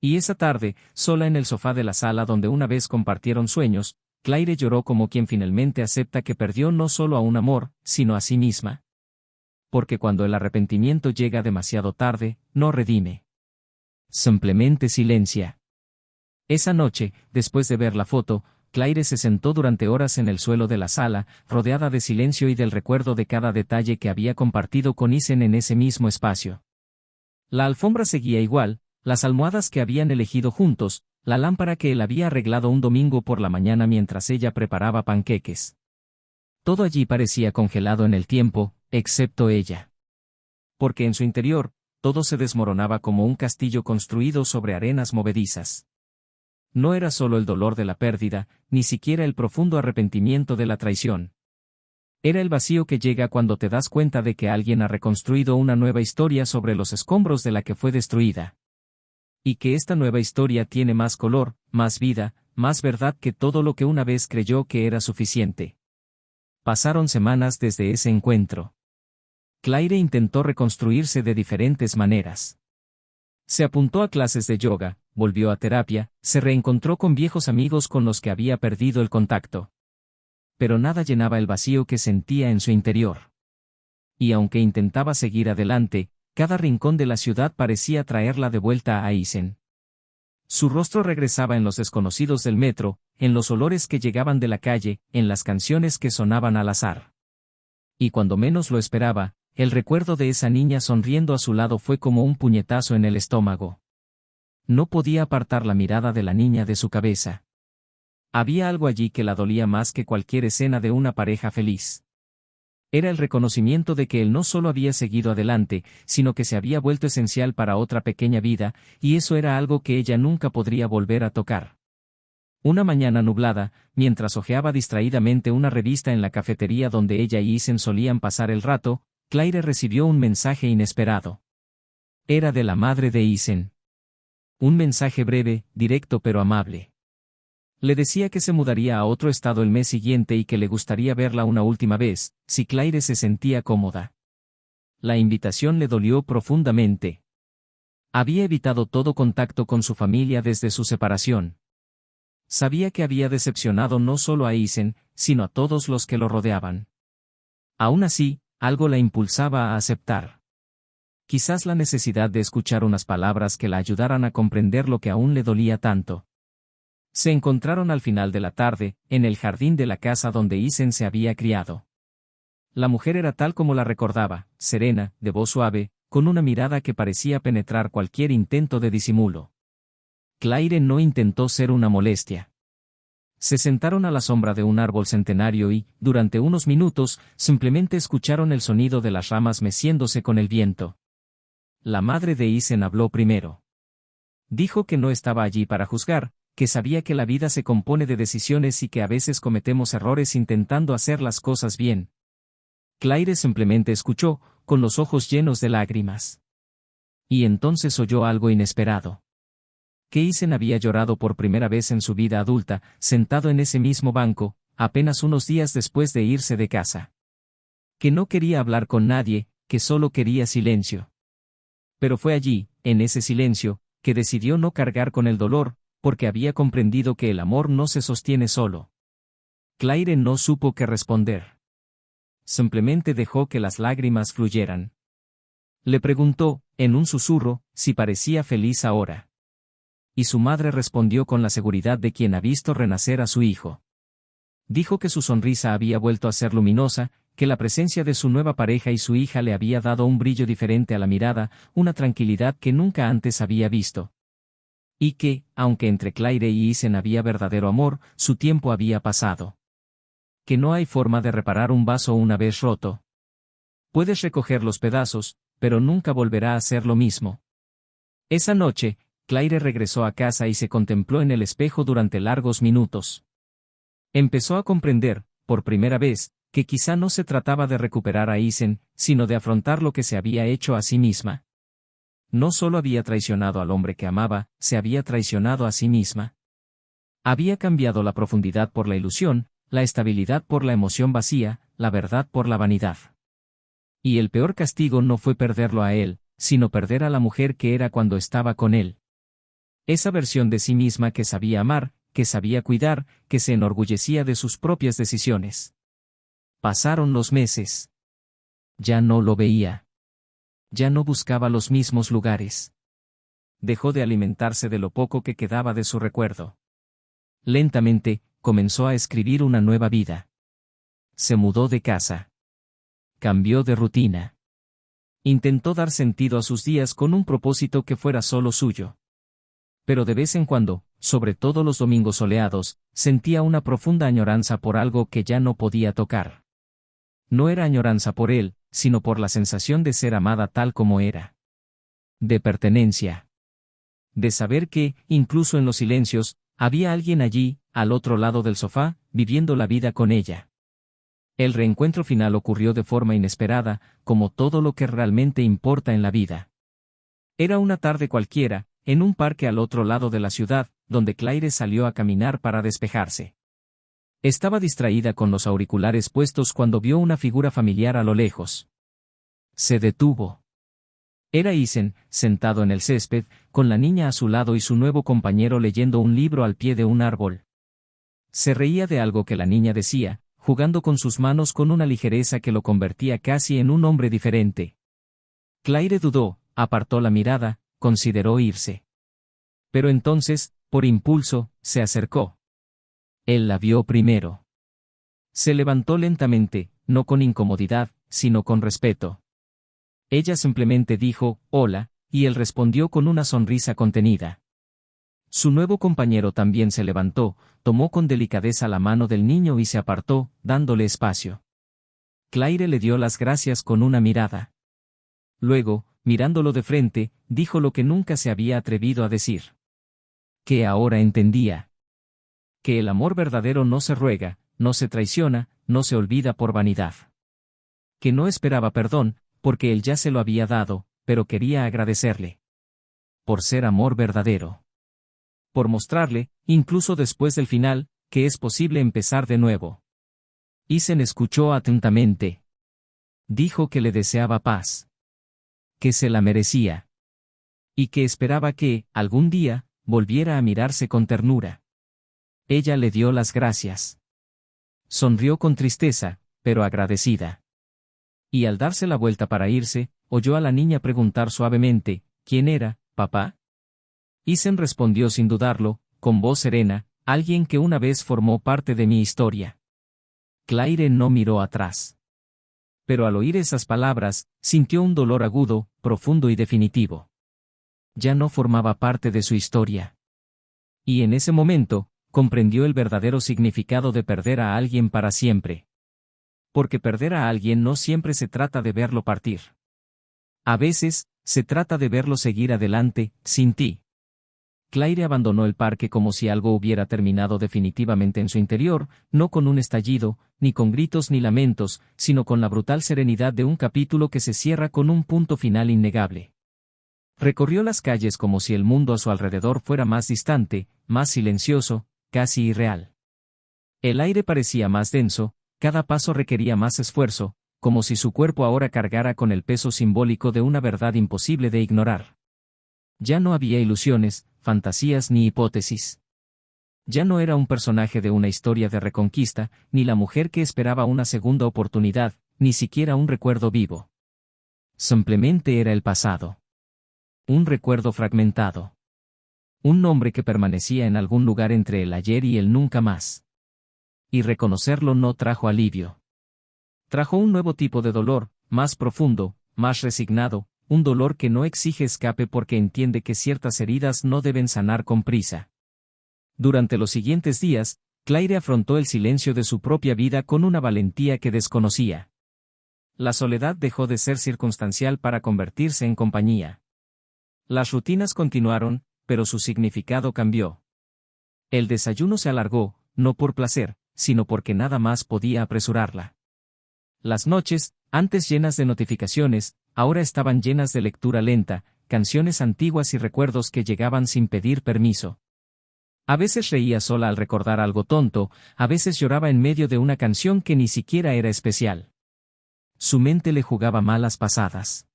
Y esa tarde, sola en el sofá de la sala donde una vez compartieron sueños, Claire lloró como quien finalmente acepta que perdió no solo a un amor, sino a sí misma. Porque cuando el arrepentimiento llega demasiado tarde, no redime. Simplemente silencia. Esa noche, después de ver la foto, Claire se sentó durante horas en el suelo de la sala, rodeada de silencio y del recuerdo de cada detalle que había compartido con Isen en ese mismo espacio. La alfombra seguía igual, las almohadas que habían elegido juntos, la lámpara que él había arreglado un domingo por la mañana mientras ella preparaba panqueques. Todo allí parecía congelado en el tiempo, excepto ella. Porque en su interior, todo se desmoronaba como un castillo construido sobre arenas movedizas. No era solo el dolor de la pérdida, ni siquiera el profundo arrepentimiento de la traición. Era el vacío que llega cuando te das cuenta de que alguien ha reconstruido una nueva historia sobre los escombros de la que fue destruida. Y que esta nueva historia tiene más color, más vida, más verdad que todo lo que una vez creyó que era suficiente. Pasaron semanas desde ese encuentro. Claire intentó reconstruirse de diferentes maneras. Se apuntó a clases de yoga, volvió a terapia, se reencontró con viejos amigos con los que había perdido el contacto. Pero nada llenaba el vacío que sentía en su interior. Y aunque intentaba seguir adelante, cada rincón de la ciudad parecía traerla de vuelta a Isen. Su rostro regresaba en los desconocidos del metro, en los olores que llegaban de la calle, en las canciones que sonaban al azar. Y cuando menos lo esperaba, el recuerdo de esa niña sonriendo a su lado fue como un puñetazo en el estómago. No podía apartar la mirada de la niña de su cabeza. Había algo allí que la dolía más que cualquier escena de una pareja feliz. Era el reconocimiento de que él no solo había seguido adelante, sino que se había vuelto esencial para otra pequeña vida, y eso era algo que ella nunca podría volver a tocar. Una mañana nublada, mientras hojeaba distraídamente una revista en la cafetería donde ella y Isen solían pasar el rato, Claire recibió un mensaje inesperado. Era de la madre de Isen. Un mensaje breve, directo pero amable. Le decía que se mudaría a otro estado el mes siguiente y que le gustaría verla una última vez, si Claire se sentía cómoda. La invitación le dolió profundamente. Había evitado todo contacto con su familia desde su separación. Sabía que había decepcionado no solo a Isen, sino a todos los que lo rodeaban. Aún así, algo la impulsaba a aceptar. Quizás la necesidad de escuchar unas palabras que la ayudaran a comprender lo que aún le dolía tanto. Se encontraron al final de la tarde, en el jardín de la casa donde Isen se había criado. La mujer era tal como la recordaba, serena, de voz suave, con una mirada que parecía penetrar cualquier intento de disimulo. Claire no intentó ser una molestia. Se sentaron a la sombra de un árbol centenario y, durante unos minutos, simplemente escucharon el sonido de las ramas meciéndose con el viento. La madre de Isen habló primero. Dijo que no estaba allí para juzgar, que sabía que la vida se compone de decisiones y que a veces cometemos errores intentando hacer las cosas bien. Claire simplemente escuchó, con los ojos llenos de lágrimas. Y entonces oyó algo inesperado. Que Isen había llorado por primera vez en su vida adulta, sentado en ese mismo banco, apenas unos días después de irse de casa. Que no quería hablar con nadie, que solo quería silencio. Pero fue allí, en ese silencio, que decidió no cargar con el dolor, porque había comprendido que el amor no se sostiene solo. Claire no supo qué responder. Simplemente dejó que las lágrimas fluyeran. Le preguntó, en un susurro, si parecía feliz ahora. Y su madre respondió con la seguridad de quien ha visto renacer a su hijo. Dijo que su sonrisa había vuelto a ser luminosa, que la presencia de su nueva pareja y su hija le había dado un brillo diferente a la mirada, una tranquilidad que nunca antes había visto. Y que, aunque entre Claire y Isen había verdadero amor, su tiempo había pasado. Que no hay forma de reparar un vaso una vez roto. Puedes recoger los pedazos, pero nunca volverá a ser lo mismo. Esa noche, Claire regresó a casa y se contempló en el espejo durante largos minutos. Empezó a comprender, por primera vez, que quizá no se trataba de recuperar a Isen, sino de afrontar lo que se había hecho a sí misma. No solo había traicionado al hombre que amaba, se había traicionado a sí misma. Había cambiado la profundidad por la ilusión, la estabilidad por la emoción vacía, la verdad por la vanidad. Y el peor castigo no fue perderlo a él, sino perder a la mujer que era cuando estaba con él. Esa versión de sí misma que sabía amar, que sabía cuidar, que se enorgullecía de sus propias decisiones. Pasaron los meses. Ya no lo veía. Ya no buscaba los mismos lugares. Dejó de alimentarse de lo poco que quedaba de su recuerdo. Lentamente, comenzó a escribir una nueva vida. Se mudó de casa. Cambió de rutina. Intentó dar sentido a sus días con un propósito que fuera solo suyo. Pero de vez en cuando, sobre todo los domingos soleados, sentía una profunda añoranza por algo que ya no podía tocar. No era añoranza por él, sino por la sensación de ser amada tal como era. De pertenencia. De saber que, incluso en los silencios, había alguien allí, al otro lado del sofá, viviendo la vida con ella. El reencuentro final ocurrió de forma inesperada, como todo lo que realmente importa en la vida. Era una tarde cualquiera, en un parque al otro lado de la ciudad, donde Claire salió a caminar para despejarse. Estaba distraída con los auriculares puestos cuando vio una figura familiar a lo lejos. Se detuvo. Era Isen, sentado en el césped, con la niña a su lado y su nuevo compañero leyendo un libro al pie de un árbol. Se reía de algo que la niña decía, jugando con sus manos con una ligereza que lo convertía casi en un hombre diferente. Claire dudó, apartó la mirada, consideró irse. Pero entonces, por impulso, se acercó. Él la vio primero. Se levantó lentamente, no con incomodidad, sino con respeto. Ella simplemente dijo, «Hola», y él respondió con una sonrisa contenida. Su nuevo compañero también se levantó, tomó con delicadeza la mano del niño y se apartó, dándole espacio. Claire le dio las gracias con una mirada. Luego, mirándolo de frente, dijo lo que nunca se había atrevido a decir. Que ahora entendía. Que el amor verdadero no se ruega, no se traiciona, no se olvida por vanidad. Que no esperaba perdón, porque él ya se lo había dado, pero quería agradecerle. Por ser amor verdadero. Por mostrarle, incluso después del final, que es posible empezar de nuevo. Isen escuchó atentamente. Dijo que le deseaba paz. Que se la merecía. Y que esperaba que, algún día, volviera a mirarse con ternura. Ella le dio las gracias. Sonrió con tristeza, pero agradecida. Y al darse la vuelta para irse, oyó a la niña preguntar suavemente, ¿quién era, papá? Isen respondió sin dudarlo, con voz serena, alguien que una vez formó parte de mi historia. Claire no miró atrás. Pero al oír esas palabras, sintió un dolor agudo, profundo y definitivo. Ya no formaba parte de su historia. Y en ese momento, comprendió el verdadero significado de perder a alguien para siempre. Porque perder a alguien no siempre se trata de verlo partir. A veces, se trata de verlo seguir adelante, sin ti. Claire abandonó el parque como si algo hubiera terminado definitivamente en su interior, no con un estallido, ni con gritos ni lamentos, sino con la brutal serenidad de un capítulo que se cierra con un punto final innegable. Recorrió las calles como si el mundo a su alrededor fuera más distante, más silencioso, casi irreal. El aire parecía más denso, cada paso requería más esfuerzo, como si su cuerpo ahora cargara con el peso simbólico de una verdad imposible de ignorar. Ya no había ilusiones, fantasías ni hipótesis. Ya no era un personaje de una historia de reconquista, ni la mujer que esperaba una segunda oportunidad, ni siquiera un recuerdo vivo. Simplemente era el pasado. Un recuerdo fragmentado. Un nombre que permanecía en algún lugar entre el ayer y el nunca más. Y reconocerlo no trajo alivio. Trajo un nuevo tipo de dolor, más profundo, más resignado, un dolor que no exige escape porque entiende que ciertas heridas no deben sanar con prisa. Durante los siguientes días, Claire afrontó el silencio de su propia vida con una valentía que desconocía. La soledad dejó de ser circunstancial para convertirse en compañía. Las rutinas continuaron, pero su significado cambió. El desayuno se alargó, no por placer, sino porque nada más podía apresurarla. Las noches, antes llenas de notificaciones, ahora estaban llenas de lectura lenta, canciones antiguas y recuerdos que llegaban sin pedir permiso. A veces reía sola al recordar algo tonto, a veces lloraba en medio de una canción que ni siquiera era especial. Su mente le jugaba malas pasadas.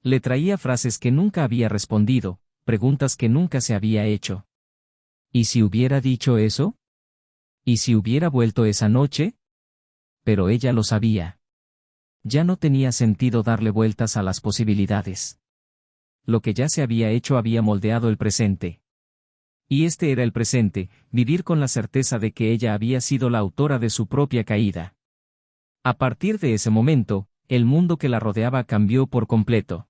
Le traía frases que nunca había respondido, preguntas que nunca se había hecho. ¿Y si hubiera dicho eso? ¿Y si hubiera vuelto esa noche? Pero ella lo sabía. Ya no tenía sentido darle vueltas a las posibilidades. Lo que ya se había hecho había moldeado el presente. Y este era el presente, vivir con la certeza de que ella había sido la autora de su propia caída. A partir de ese momento, el mundo que la rodeaba cambió por completo.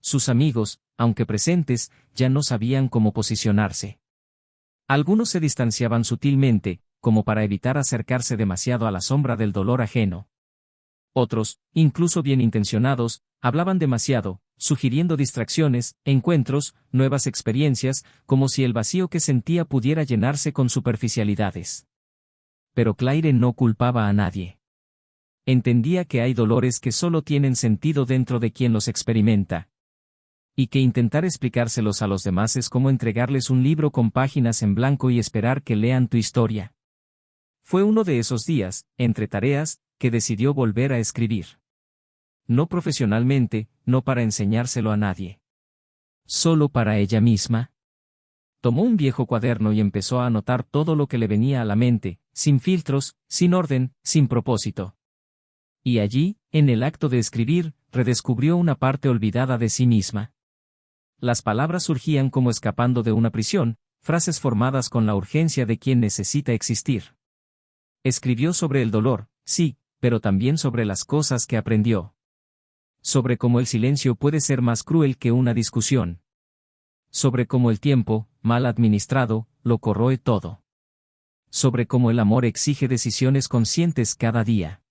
Sus amigos, aunque presentes, ya no sabían cómo posicionarse. Algunos se distanciaban sutilmente, como para evitar acercarse demasiado a la sombra del dolor ajeno. Otros, incluso bien intencionados, hablaban demasiado, sugiriendo distracciones, encuentros, nuevas experiencias, como si el vacío que sentía pudiera llenarse con superficialidades. Pero Claire no culpaba a nadie. Entendía que hay dolores que solo tienen sentido dentro de quien los experimenta. Y que intentar explicárselos a los demás es como entregarles un libro con páginas en blanco y esperar que lean tu historia. Fue uno de esos días, entre tareas, que decidió volver a escribir. No profesionalmente, no para enseñárselo a nadie. Solo para ella misma. Tomó un viejo cuaderno y empezó a anotar todo lo que le venía a la mente, sin filtros, sin orden, sin propósito. Y allí, en el acto de escribir, redescubrió una parte olvidada de sí misma. Las palabras surgían como escapando de una prisión, frases formadas con la urgencia de quien necesita existir. Escribió sobre el dolor, sí, pero también sobre las cosas que aprendió. Sobre cómo el silencio puede ser más cruel que una discusión. Sobre cómo el tiempo, mal administrado, lo corroe todo. Sobre cómo el amor exige decisiones conscientes cada día.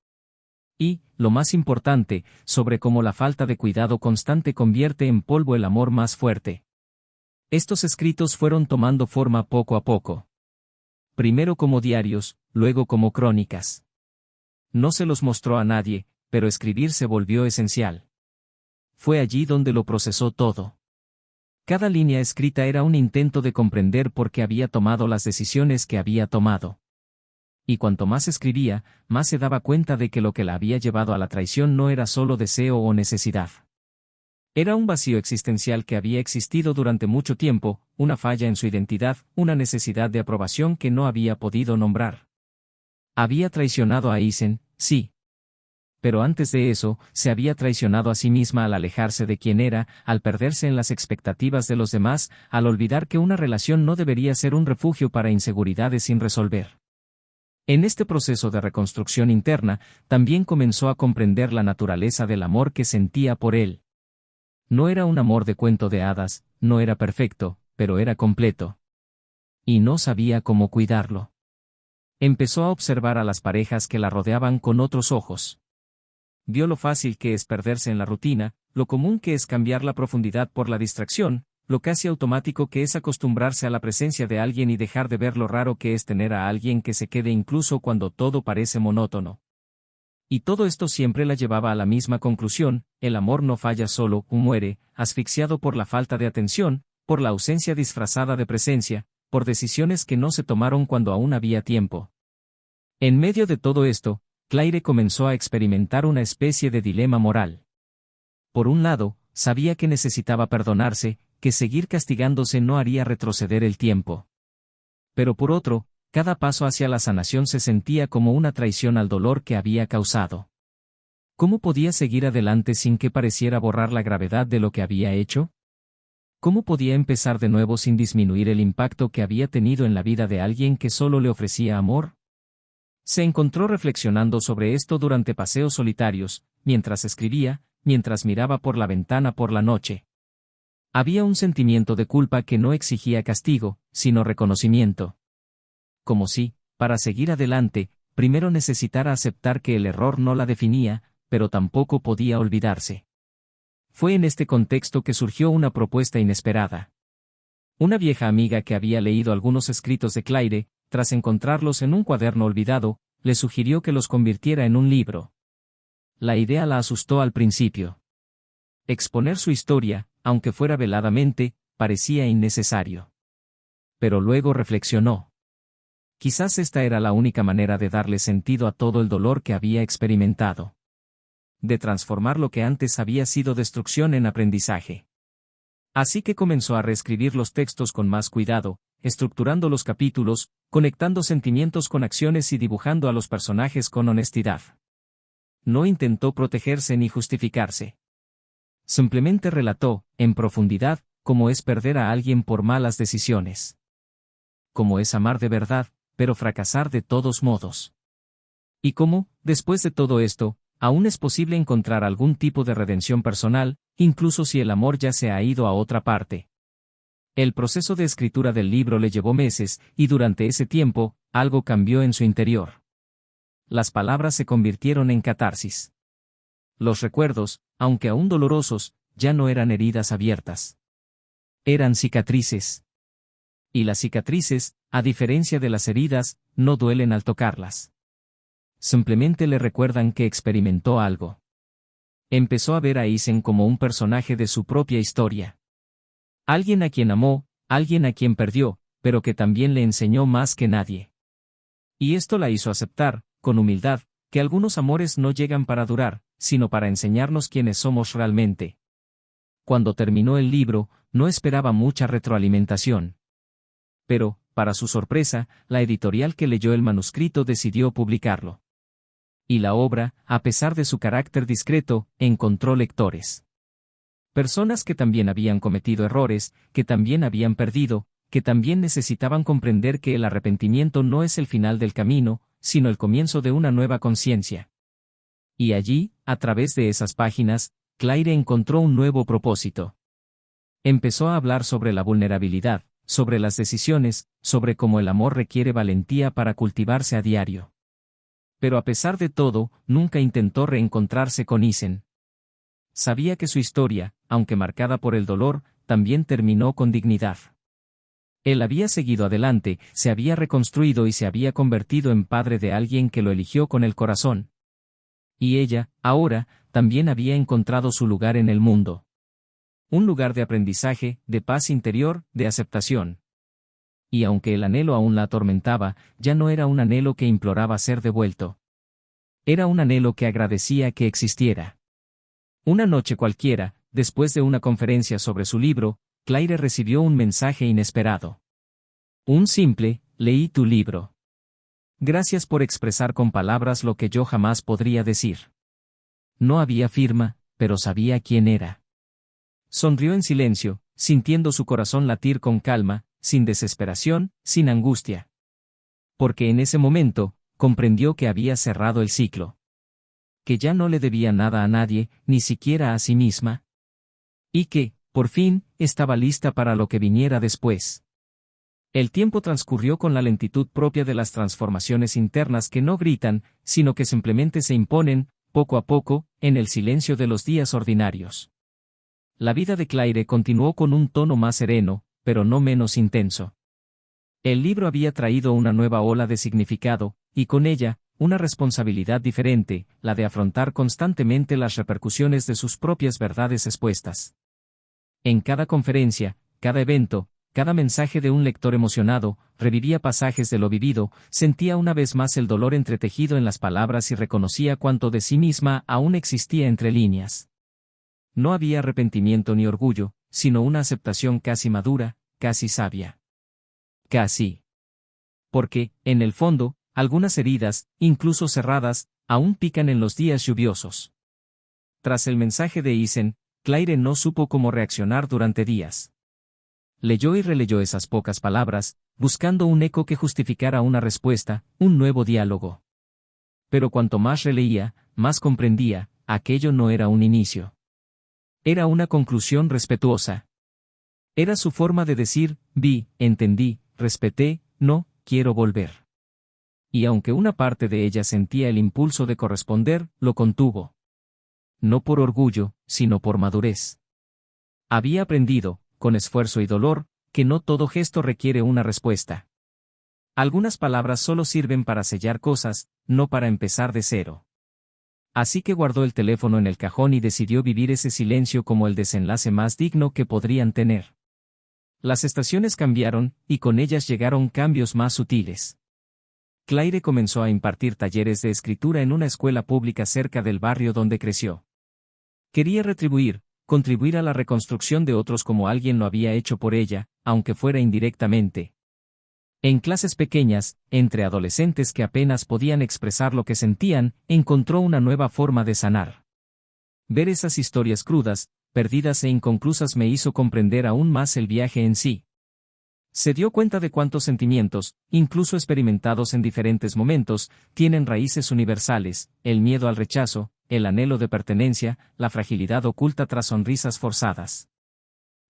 Y, lo más importante, sobre cómo la falta de cuidado constante convierte en polvo el amor más fuerte. Estos escritos fueron tomando forma poco a poco. Primero como diarios, luego como crónicas. No se los mostró a nadie, pero escribir se volvió esencial. Fue allí donde lo procesó todo. Cada línea escrita era un intento de comprender por qué había tomado las decisiones que había tomado. Y cuanto más escribía, más se daba cuenta de que lo que la había llevado a la traición no era solo deseo o necesidad. Era un vacío existencial que había existido durante mucho tiempo, una falla en su identidad, una necesidad de aprobación que no había podido nombrar. Había traicionado a Isen, sí. Pero antes de eso, se había traicionado a sí misma al alejarse de quien era, al perderse en las expectativas de los demás, al olvidar que una relación no debería ser un refugio para inseguridades sin resolver. En este proceso de reconstrucción interna, también comenzó a comprender la naturaleza del amor que sentía por él. No era un amor de cuento de hadas, no era perfecto, pero era completo. Y no sabía cómo cuidarlo. Empezó a observar a las parejas que la rodeaban con otros ojos. Vio lo fácil que es perderse en la rutina, lo común que es cambiar la profundidad por la distracción, lo casi automático que es acostumbrarse a la presencia de alguien y dejar de ver lo raro que es tener a alguien que se quede incluso cuando todo parece monótono. Y todo esto siempre la llevaba a la misma conclusión: el amor no falla solo, muere, asfixiado por la falta de atención, por la ausencia disfrazada de presencia, por decisiones que no se tomaron cuando aún había tiempo. En medio de todo esto, Claire comenzó a experimentar una especie de dilema moral. Por un lado, sabía que necesitaba perdonarse, que seguir castigándose no haría retroceder el tiempo. Pero por otro, cada paso hacia la sanación se sentía como una traición al dolor que había causado. ¿Cómo podía seguir adelante sin que pareciera borrar la gravedad de lo que había hecho? ¿Cómo podía empezar de nuevo sin disminuir el impacto que había tenido en la vida de alguien que solo le ofrecía amor? Se encontró reflexionando sobre esto durante paseos solitarios, mientras escribía, mientras miraba por la ventana por la noche. Había un sentimiento de culpa que no exigía castigo, sino reconocimiento. Como si, para seguir adelante, primero necesitara aceptar que el error no la definía, pero tampoco podía olvidarse. Fue en este contexto que surgió una propuesta inesperada. Una vieja amiga que había leído algunos escritos de Claire, tras encontrarlos en un cuaderno olvidado, le sugirió que los convirtiera en un libro. La idea la asustó al principio. Exponer su historia, aunque fuera veladamente, parecía innecesario. Pero luego reflexionó. Quizás esta era la única manera de darle sentido a todo el dolor que había experimentado. De transformar lo que antes había sido destrucción en aprendizaje. Así que comenzó a reescribir los textos con más cuidado, estructurando los capítulos, conectando sentimientos con acciones y dibujando a los personajes con honestidad. No intentó protegerse ni justificarse. Simplemente relató, en profundidad, cómo es perder a alguien por malas decisiones. Cómo es amar de verdad, pero fracasar de todos modos. Y cómo, después de todo esto, aún es posible encontrar algún tipo de redención personal, incluso si el amor ya se ha ido a otra parte. El proceso de escritura del libro le llevó meses, y durante ese tiempo, algo cambió en su interior. Las palabras se convirtieron en catarsis. Los recuerdos, aunque aún dolorosos, ya no eran heridas abiertas. Eran cicatrices. Y las cicatrices, a diferencia de las heridas, no duelen al tocarlas. Simplemente le recuerdan que experimentó algo. Empezó a ver a Isen como un personaje de su propia historia. Alguien a quien amó, alguien a quien perdió, pero que también le enseñó más que nadie. Y esto la hizo aceptar, con humildad, que algunos amores no llegan para durar, sino para enseñarnos quiénes somos realmente. Cuando terminó el libro, no esperaba mucha retroalimentación. Pero, para su sorpresa, la editorial que leyó el manuscrito decidió publicarlo. Y la obra, a pesar de su carácter discreto, encontró lectores. Personas que también habían cometido errores, que también habían perdido, que también necesitaban comprender que el arrepentimiento no es el final del camino, sino el comienzo de una nueva conciencia. Y allí, a través de esas páginas, Claire encontró un nuevo propósito. Empezó a hablar sobre la vulnerabilidad, sobre las decisiones, sobre cómo el amor requiere valentía para cultivarse a diario. Pero a pesar de todo, nunca intentó reencontrarse con Isen. Sabía que su historia, aunque marcada por el dolor, también terminó con dignidad. Él había seguido adelante, se había reconstruido y se había convertido en padre de alguien que lo eligió con el corazón. Y ella, ahora, también había encontrado su lugar en el mundo. Un lugar de aprendizaje, de paz interior, de aceptación. Y aunque el anhelo aún la atormentaba, ya no era un anhelo que imploraba ser devuelto. Era un anhelo que agradecía que existiera. Una noche cualquiera, después de una conferencia sobre su libro, Claire recibió un mensaje inesperado. Un simple, leí tu libro. Gracias por expresar con palabras lo que yo jamás podría decir. No había firma, pero sabía quién era. Sonrió en silencio, sintiendo su corazón latir con calma, sin desesperación, sin angustia. Porque en ese momento, comprendió que había cerrado el ciclo. Que ya no le debía nada a nadie, ni siquiera a sí misma. Y que, por fin, estaba lista para lo que viniera después. El tiempo transcurrió con la lentitud propia de las transformaciones internas que no gritan, sino que simplemente se imponen, poco a poco, en el silencio de los días ordinarios. La vida de Claire continuó con un tono más sereno, pero no menos intenso. El libro había traído una nueva ola de significado, y con ella, una responsabilidad diferente, la de afrontar constantemente las repercusiones de sus propias verdades expuestas. En cada conferencia, cada evento, cada mensaje de un lector emocionado, revivía pasajes de lo vivido, sentía una vez más el dolor entretejido en las palabras y reconocía cuánto de sí misma aún existía entre líneas. No había arrepentimiento ni orgullo, sino una aceptación casi madura, casi sabia. Casi. Porque, en el fondo, algunas heridas, incluso cerradas, aún pican en los días lluviosos. Tras el mensaje de Isen, Claire no supo cómo reaccionar durante días. Leyó y releyó esas pocas palabras, buscando un eco que justificara una respuesta, un nuevo diálogo. pero cuanto más releía, más comprendía, aquello no era un inicio. Era una conclusión respetuosa. Era su forma de decir, vi, entendí, respeté, no, quiero volver. Y aunque una parte de ella sentía el impulso de corresponder, lo contuvo. No por orgullo, sino por madurez. Había aprendido, con esfuerzo y dolor, que no todo gesto requiere una respuesta. Algunas palabras solo sirven para sellar cosas, no para empezar de cero. Así que guardó el teléfono en el cajón y decidió vivir ese silencio como el desenlace más digno que podrían tener. Las estaciones cambiaron, y con ellas llegaron cambios más sutiles. Claire comenzó a impartir talleres de escritura en una escuela pública cerca del barrio donde creció. Quería contribuir a la reconstrucción de otros como alguien lo había hecho por ella, aunque fuera indirectamente. En clases pequeñas, entre adolescentes que apenas podían expresar lo que sentían, encontró una nueva forma de sanar. Ver esas historias crudas, perdidas e inconclusas me hizo comprender aún más el viaje en sí. Se dio cuenta de cuántos sentimientos, incluso experimentados en diferentes momentos, tienen raíces universales: el miedo al rechazo, el anhelo de pertenencia, la fragilidad oculta tras sonrisas forzadas.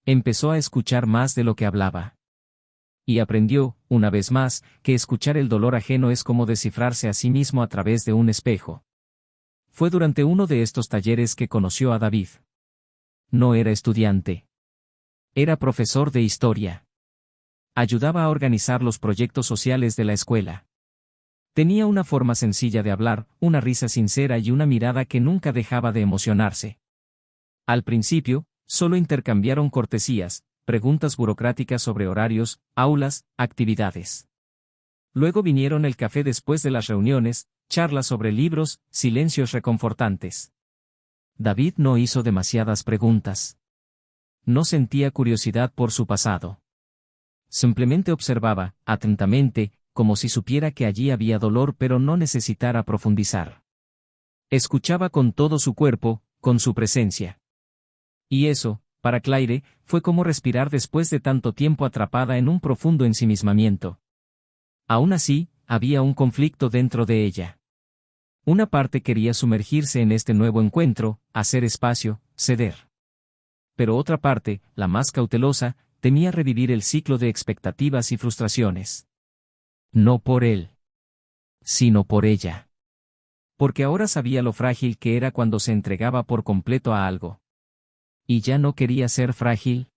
Empezó a escuchar más de lo que hablaba. Y aprendió, una vez más, que escuchar el dolor ajeno es como descifrarse a sí mismo a través de un espejo. Fue durante uno de estos talleres que conoció a David. No era estudiante. Era profesor de historia. Ayudaba a organizar los proyectos sociales de la escuela. Tenía una forma sencilla de hablar, una risa sincera y una mirada que nunca dejaba de emocionarse. Al principio, solo intercambiaron cortesías, preguntas burocráticas sobre horarios, aulas, actividades. Luego vinieron el café después de las reuniones, charlas sobre libros, silencios reconfortantes. David no hizo demasiadas preguntas. No sentía curiosidad por su pasado. Simplemente observaba, atentamente, como si supiera que allí había dolor pero no necesitara profundizar. Escuchaba con todo su cuerpo, con su presencia. Y eso, para Claire, fue como respirar después de tanto tiempo atrapada en un profundo ensimismamiento. Aún así, había un conflicto dentro de ella. Una parte quería sumergirse en este nuevo encuentro, hacer espacio, ceder. Pero otra parte, la más cautelosa, temía revivir el ciclo de expectativas y frustraciones. No por él, sino por ella. Porque ahora sabía lo frágil que era cuando se entregaba por completo a algo. ¿Y ya no quería ser frágil?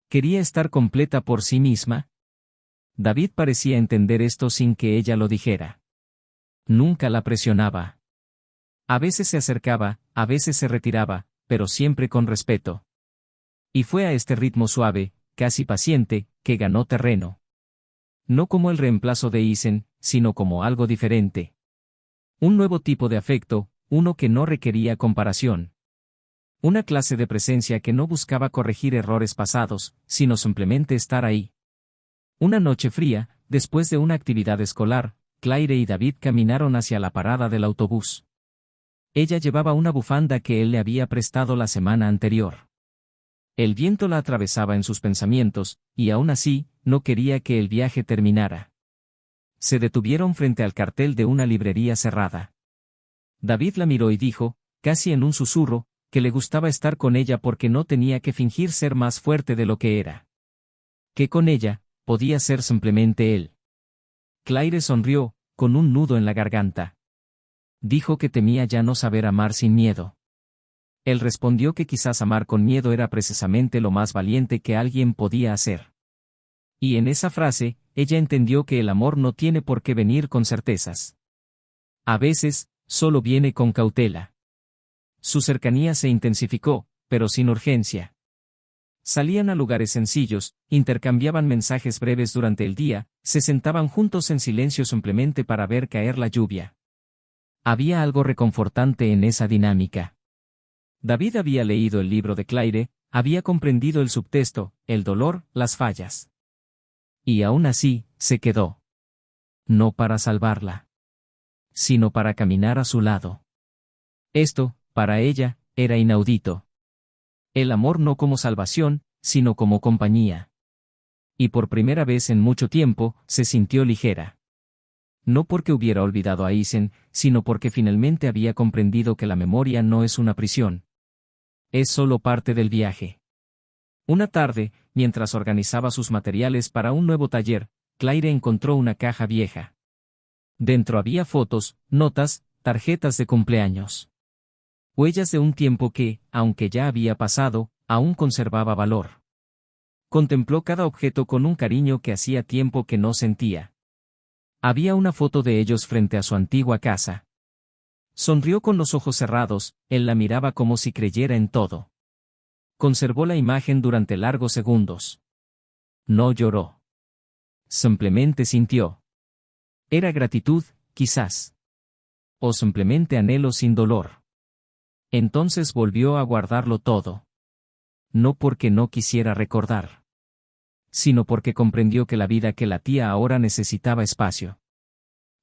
¿Quería estar completa por sí misma? David parecía entender esto sin que ella lo dijera. Nunca la presionaba. A veces se acercaba, a veces se retiraba, pero siempre con respeto. Y fue a este ritmo suave, casi paciente, que ganó terreno. No como el reemplazo de Isen, sino como algo diferente. Un nuevo tipo de afecto, uno que no requería comparación. Una clase de presencia que no buscaba corregir errores pasados, sino simplemente estar ahí. Una noche fría, después de una actividad escolar, Claire y David caminaron hacia la parada del autobús. Ella llevaba una bufanda que él le había prestado la semana anterior. El viento la atravesaba en sus pensamientos, y aún así, no quería que el viaje terminara. Se detuvieron frente al cartel de una librería cerrada. David la miró y dijo, casi en un susurro, que le gustaba estar con ella porque no tenía que fingir ser más fuerte de lo que era. Que con ella, podía ser simplemente él. Claire sonrió, con un nudo en la garganta. Dijo que temía ya no saber amar sin miedo. Él respondió que quizás amar con miedo era precisamente lo más valiente que alguien podía hacer. Y en esa frase, ella entendió que el amor no tiene por qué venir con certezas. A veces, solo viene con cautela. Su cercanía se intensificó, pero sin urgencia. Salían a lugares sencillos, intercambiaban mensajes breves durante el día, se sentaban juntos en silencio simplemente para ver caer la lluvia. Había algo reconfortante en esa dinámica. David había leído el libro de Claire, había comprendido el subtexto, el dolor, las fallas. Y aún así, se quedó. No para salvarla, sino para caminar a su lado. Esto, para ella, era inaudito. El amor no como salvación, sino como compañía. Y por primera vez en mucho tiempo, se sintió ligera. No porque hubiera olvidado a Isen, sino porque finalmente había comprendido que la memoria no es una prisión. Es solo parte del viaje. Una tarde, mientras organizaba sus materiales para un nuevo taller, Claire encontró una caja vieja. Dentro había fotos, notas, tarjetas de cumpleaños. Huellas de un tiempo que, aunque ya había pasado, aún conservaba valor. Contempló cada objeto con un cariño que hacía tiempo que no sentía. Había una foto de ellos frente a su antigua casa. Sonrió con los ojos cerrados, él la miraba como si creyera en todo. Conservó la imagen durante largos segundos. No lloró. Simplemente sintió. Era gratitud, quizás. O simplemente anhelo sin dolor. Entonces volvió a guardarlo todo. No porque no quisiera recordar, sino porque comprendió que la vida que latía ahora necesitaba espacio.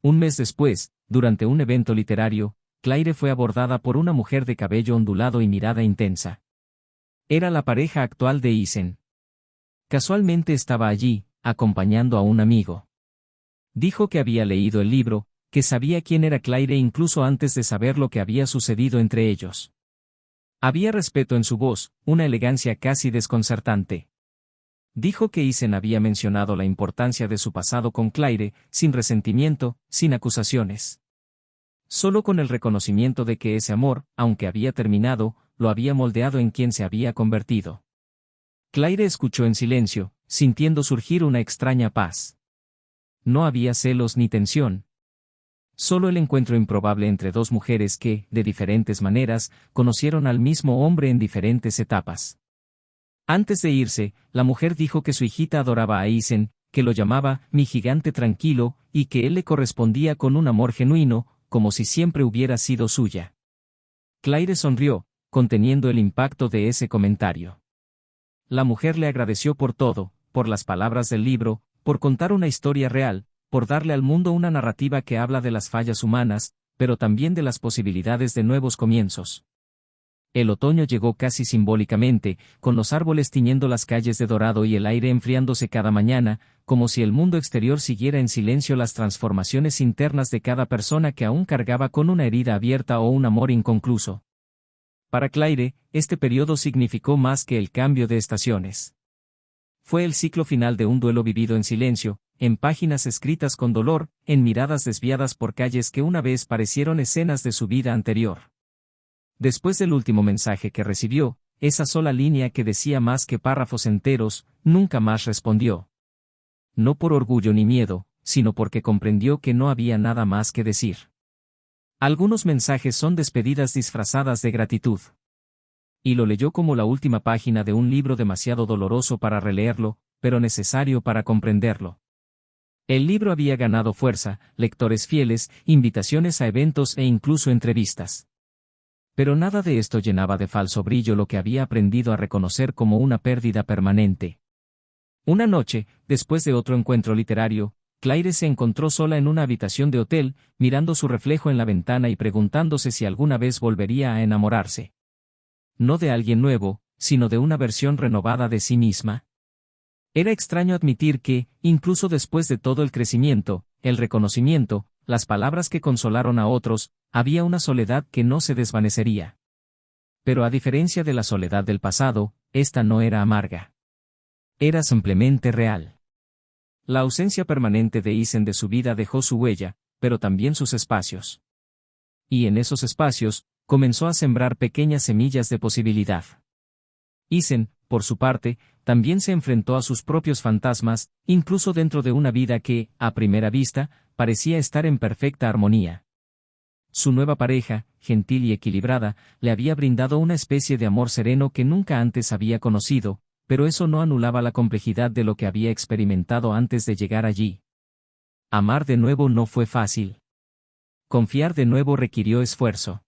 Un mes después, durante un evento literario, Claire fue abordada por una mujer de cabello ondulado y mirada intensa. Era la pareja actual de Isen. Casualmente estaba allí, acompañando a un amigo. Dijo que había leído el libro, que sabía quién era Claire incluso antes de saber lo que había sucedido entre ellos. Había respeto en su voz, una elegancia casi desconcertante. Dijo que Isen había mencionado la importancia de su pasado con Claire, sin resentimiento, sin acusaciones. Solo con el reconocimiento de que ese amor, aunque había terminado, lo había moldeado en quien se había convertido. Claire escuchó en silencio, sintiendo surgir una extraña paz. No había celos ni tensión. Solo el encuentro improbable entre dos mujeres que, de diferentes maneras, conocieron al mismo hombre en diferentes etapas. Antes de irse, la mujer dijo que su hijita adoraba a Isen, que lo llamaba «mi gigante tranquilo», y que él le correspondía con un amor genuino, como si siempre hubiera sido suya. Claire sonrió, conteniendo el impacto de ese comentario. La mujer le agradeció por todo, por las palabras del libro, por contar una historia real, por darle al mundo una narrativa que habla de las fallas humanas, pero también de las posibilidades de nuevos comienzos. El otoño llegó casi simbólicamente, con los árboles tiñendo las calles de dorado y el aire enfriándose cada mañana, como si el mundo exterior siguiera en silencio las transformaciones internas de cada persona que aún cargaba con una herida abierta o un amor inconcluso. Para Claire, este periodo significó más que el cambio de estaciones. Fue el ciclo final de un duelo vivido en silencio, en páginas escritas con dolor, en miradas desviadas por calles que una vez parecieron escenas de su vida anterior. Después del último mensaje que recibió, esa sola línea que decía más que párrafos enteros, nunca más respondió. No por orgullo ni miedo, sino porque comprendió que no había nada más que decir. Algunos mensajes son despedidas disfrazadas de gratitud. Y lo leyó como la última página de un libro demasiado doloroso para releerlo, pero necesario para comprenderlo. El libro había ganado fuerza, lectores fieles, invitaciones a eventos e incluso entrevistas. Pero nada de esto llenaba de falso brillo lo que había aprendido a reconocer como una pérdida permanente. Una noche, después de otro encuentro literario, Claire se encontró sola en una habitación de hotel, mirando su reflejo en la ventana y preguntándose si alguna vez volvería a enamorarse. No de alguien nuevo, sino de una versión renovada de sí misma. Era extraño admitir que, incluso después de todo el crecimiento, el reconocimiento, las palabras que consolaron a otros, había una soledad que no se desvanecería. Pero a diferencia de la soledad del pasado, esta no era amarga. Era simplemente real. La ausencia permanente de Isen de su vida dejó su huella, pero también sus espacios. Y en esos espacios, comenzó a sembrar pequeñas semillas de posibilidad. Isen, por su parte, también se enfrentó a sus propios fantasmas, incluso dentro de una vida que, a primera vista, parecía estar en perfecta armonía. Su nueva pareja, gentil y equilibrada, le había brindado una especie de amor sereno que nunca antes había conocido, pero eso no anulaba la complejidad de lo que había experimentado antes de llegar allí. Amar de nuevo no fue fácil. Confiar de nuevo requirió esfuerzo.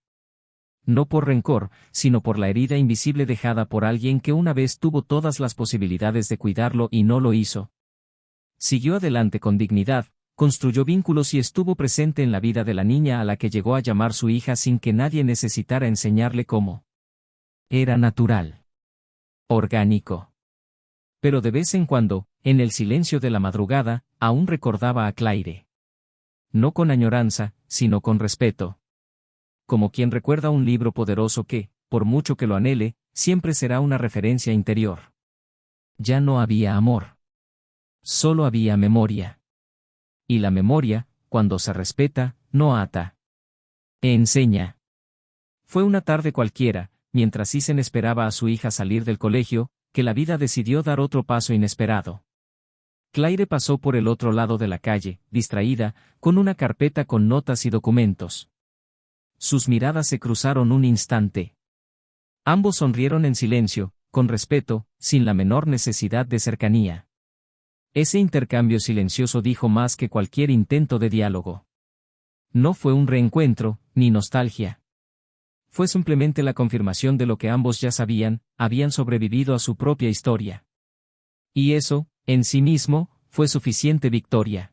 No por rencor, sino por la herida invisible dejada por alguien que una vez tuvo todas las posibilidades de cuidarlo y no lo hizo. Siguió adelante con dignidad, construyó vínculos y estuvo presente en la vida de la niña a la que llegó a llamar su hija sin que nadie necesitara enseñarle cómo. Era natural. Orgánico. Pero de vez en cuando, en el silencio de la madrugada, aún recordaba a Claire. No con añoranza, sino con respeto. Como quien recuerda un libro poderoso que, por mucho que lo anhele, siempre será una referencia interior. Ya no había amor. Solo había memoria. Y la memoria, cuando se respeta, no ata. Enseña. Fue una tarde cualquiera, mientras Isen esperaba a su hija salir del colegio, que la vida decidió dar otro paso inesperado. Claire pasó por el otro lado de la calle, distraída, con una carpeta con notas y documentos. Sus miradas se cruzaron un instante. Ambos sonrieron en silencio, con respeto, sin la menor necesidad de cercanía. Ese intercambio silencioso dijo más que cualquier intento de diálogo. No fue un reencuentro, ni nostalgia. Fue simplemente la confirmación de lo que ambos ya sabían, habían sobrevivido a su propia historia. Y eso, en sí mismo, fue suficiente victoria.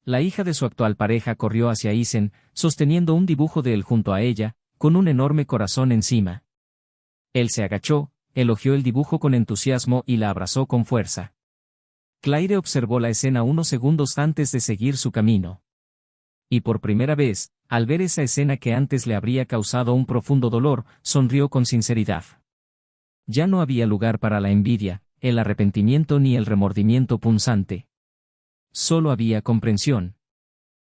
La hija de su actual pareja corrió hacia Isen, sosteniendo un dibujo de él junto a ella, con un enorme corazón encima. Él se agachó, elogió el dibujo con entusiasmo y la abrazó con fuerza. Claire observó la escena unos segundos antes de seguir su camino. Y por primera vez, al ver esa escena que antes le habría causado un profundo dolor, sonrió con sinceridad. Ya no había lugar para la envidia, el arrepentimiento ni el remordimiento punzante. Solo había comprensión.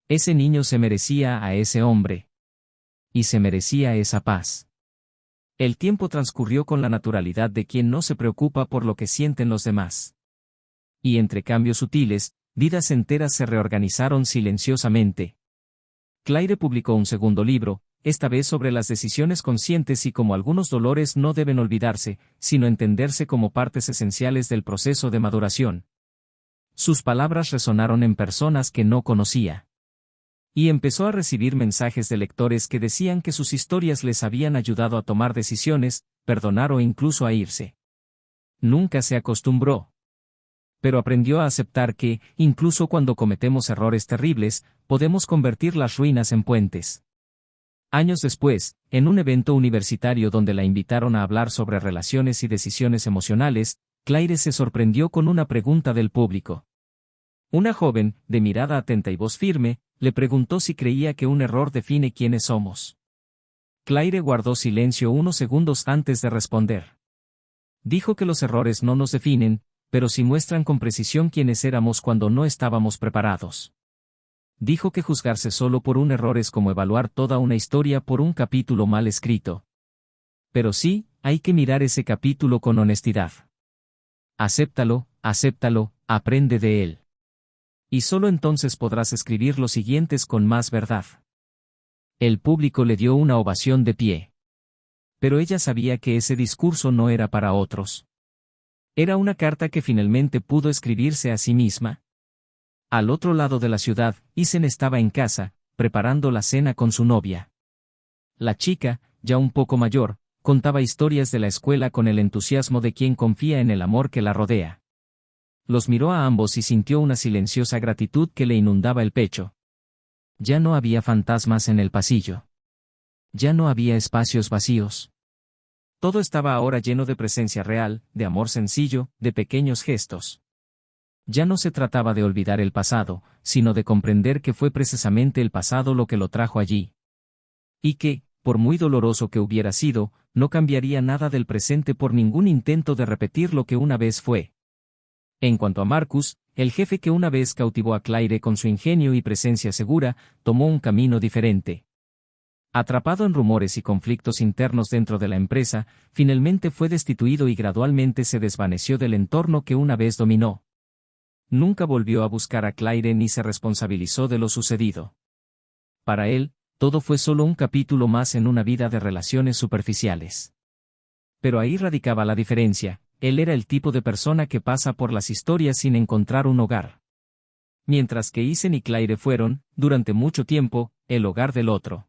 Ese niño se merecía a ese hombre. Y se merecía esa paz. El tiempo transcurrió con la naturalidad de quien no se preocupa por lo que sienten los demás. Y entre cambios sutiles, vidas enteras se reorganizaron silenciosamente. Claire publicó un segundo libro, esta vez sobre las decisiones conscientes y cómo algunos dolores no deben olvidarse, sino entenderse como partes esenciales del proceso de maduración. Sus palabras resonaron en personas que no conocía. Y empezó a recibir mensajes de lectores que decían que sus historias les habían ayudado a tomar decisiones, perdonar o incluso a irse. Nunca se acostumbró. Pero aprendió a aceptar que, incluso cuando cometemos errores terribles, podemos convertir las ruinas en puentes. Años después, en un evento universitario donde la invitaron a hablar sobre relaciones y decisiones emocionales, Claire se sorprendió con una pregunta del público. Una joven, de mirada atenta y voz firme, le preguntó si creía que un error define quiénes somos. Claire guardó silencio unos segundos antes de responder. Dijo que los errores no nos definen, pero sí muestran con precisión quiénes éramos cuando no estábamos preparados. Dijo que juzgarse solo por un error es como evaluar toda una historia por un capítulo mal escrito. Pero sí, hay que mirar ese capítulo con honestidad. Acéptalo, aprende de él. Y solo entonces podrás escribir los siguientes con más verdad. El público le dio una ovación de pie. Pero ella sabía que ese discurso no era para otros. Era una carta que finalmente pudo escribirse a sí misma. Al otro lado de la ciudad, Isen estaba en casa, preparando la cena con su novia. La chica, ya un poco mayor, contaba historias de la escuela con el entusiasmo de quien confía en el amor que la rodea. Los miró a ambos y sintió una silenciosa gratitud que le inundaba el pecho. Ya no había fantasmas en el pasillo. Ya no había espacios vacíos. Todo estaba ahora lleno de presencia real, de amor sencillo, de pequeños gestos. Ya no se trataba de olvidar el pasado, sino de comprender que fue precisamente el pasado lo que lo trajo allí. Y que, por muy doloroso que hubiera sido, no cambiaría nada del presente por ningún intento de repetir lo que una vez fue. En cuanto a Marcus, el jefe que una vez cautivó a Claire con su ingenio y presencia segura, tomó un camino diferente. Atrapado en rumores y conflictos internos dentro de la empresa, finalmente fue destituido y gradualmente se desvaneció del entorno que una vez dominó. Nunca volvió a buscar a Claire ni se responsabilizó de lo sucedido. Para él, todo fue solo un capítulo más en una vida de relaciones superficiales. Pero ahí radicaba la diferencia, él era el tipo de persona que pasa por las historias sin encontrar un hogar. Mientras que Isen y Claire fueron, durante mucho tiempo, el hogar del otro.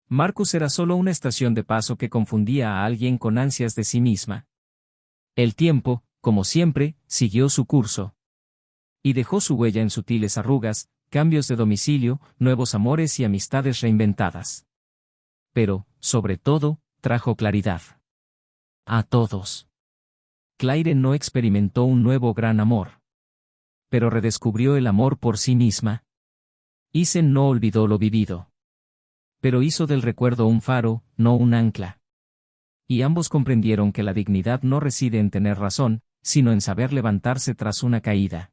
Marcus era solo una estación de paso que confundía a alguien con ansias de sí misma. El tiempo, como siempre, siguió su curso. Y dejó su huella en sutiles arrugas, cambios de domicilio, nuevos amores y amistades reinventadas. Pero, sobre todo, trajo claridad. A todos. Claire no experimentó un nuevo gran amor. Pero redescubrió el amor por sí misma. Isen no olvidó lo vivido. Pero hizo del recuerdo un faro, no un ancla. Y ambos comprendieron que la dignidad no reside en tener razón, sino en saber levantarse tras una caída.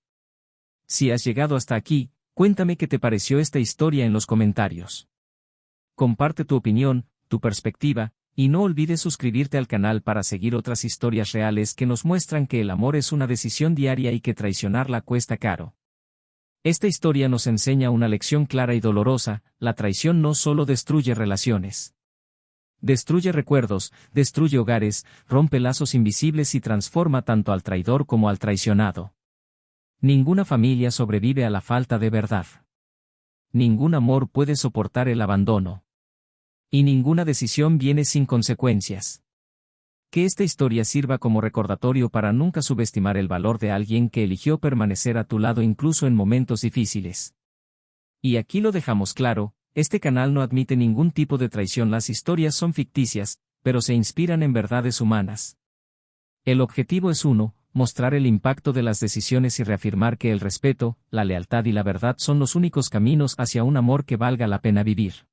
Si has llegado hasta aquí, cuéntame qué te pareció esta historia en los comentarios. Comparte tu opinión, tu perspectiva, y no olvides suscribirte al canal para seguir otras historias reales que nos muestran que el amor es una decisión diaria y que traicionarla cuesta caro. Esta historia nos enseña una lección clara y dolorosa: la traición no solo destruye relaciones. Destruye recuerdos, destruye hogares, rompe lazos invisibles y transforma tanto al traidor como al traicionado. Ninguna familia sobrevive a la falta de verdad. Ningún amor puede soportar el abandono. Y ninguna decisión viene sin consecuencias. Que esta historia sirva como recordatorio para nunca subestimar el valor de alguien que eligió permanecer a tu lado incluso en momentos difíciles. Y aquí lo dejamos claro: este canal no admite ningún tipo de traición. Las historias son ficticias, pero se inspiran en verdades humanas. El objetivo es uno: mostrar el impacto de las decisiones y reafirmar que el respeto, la lealtad y la verdad son los únicos caminos hacia un amor que valga la pena vivir.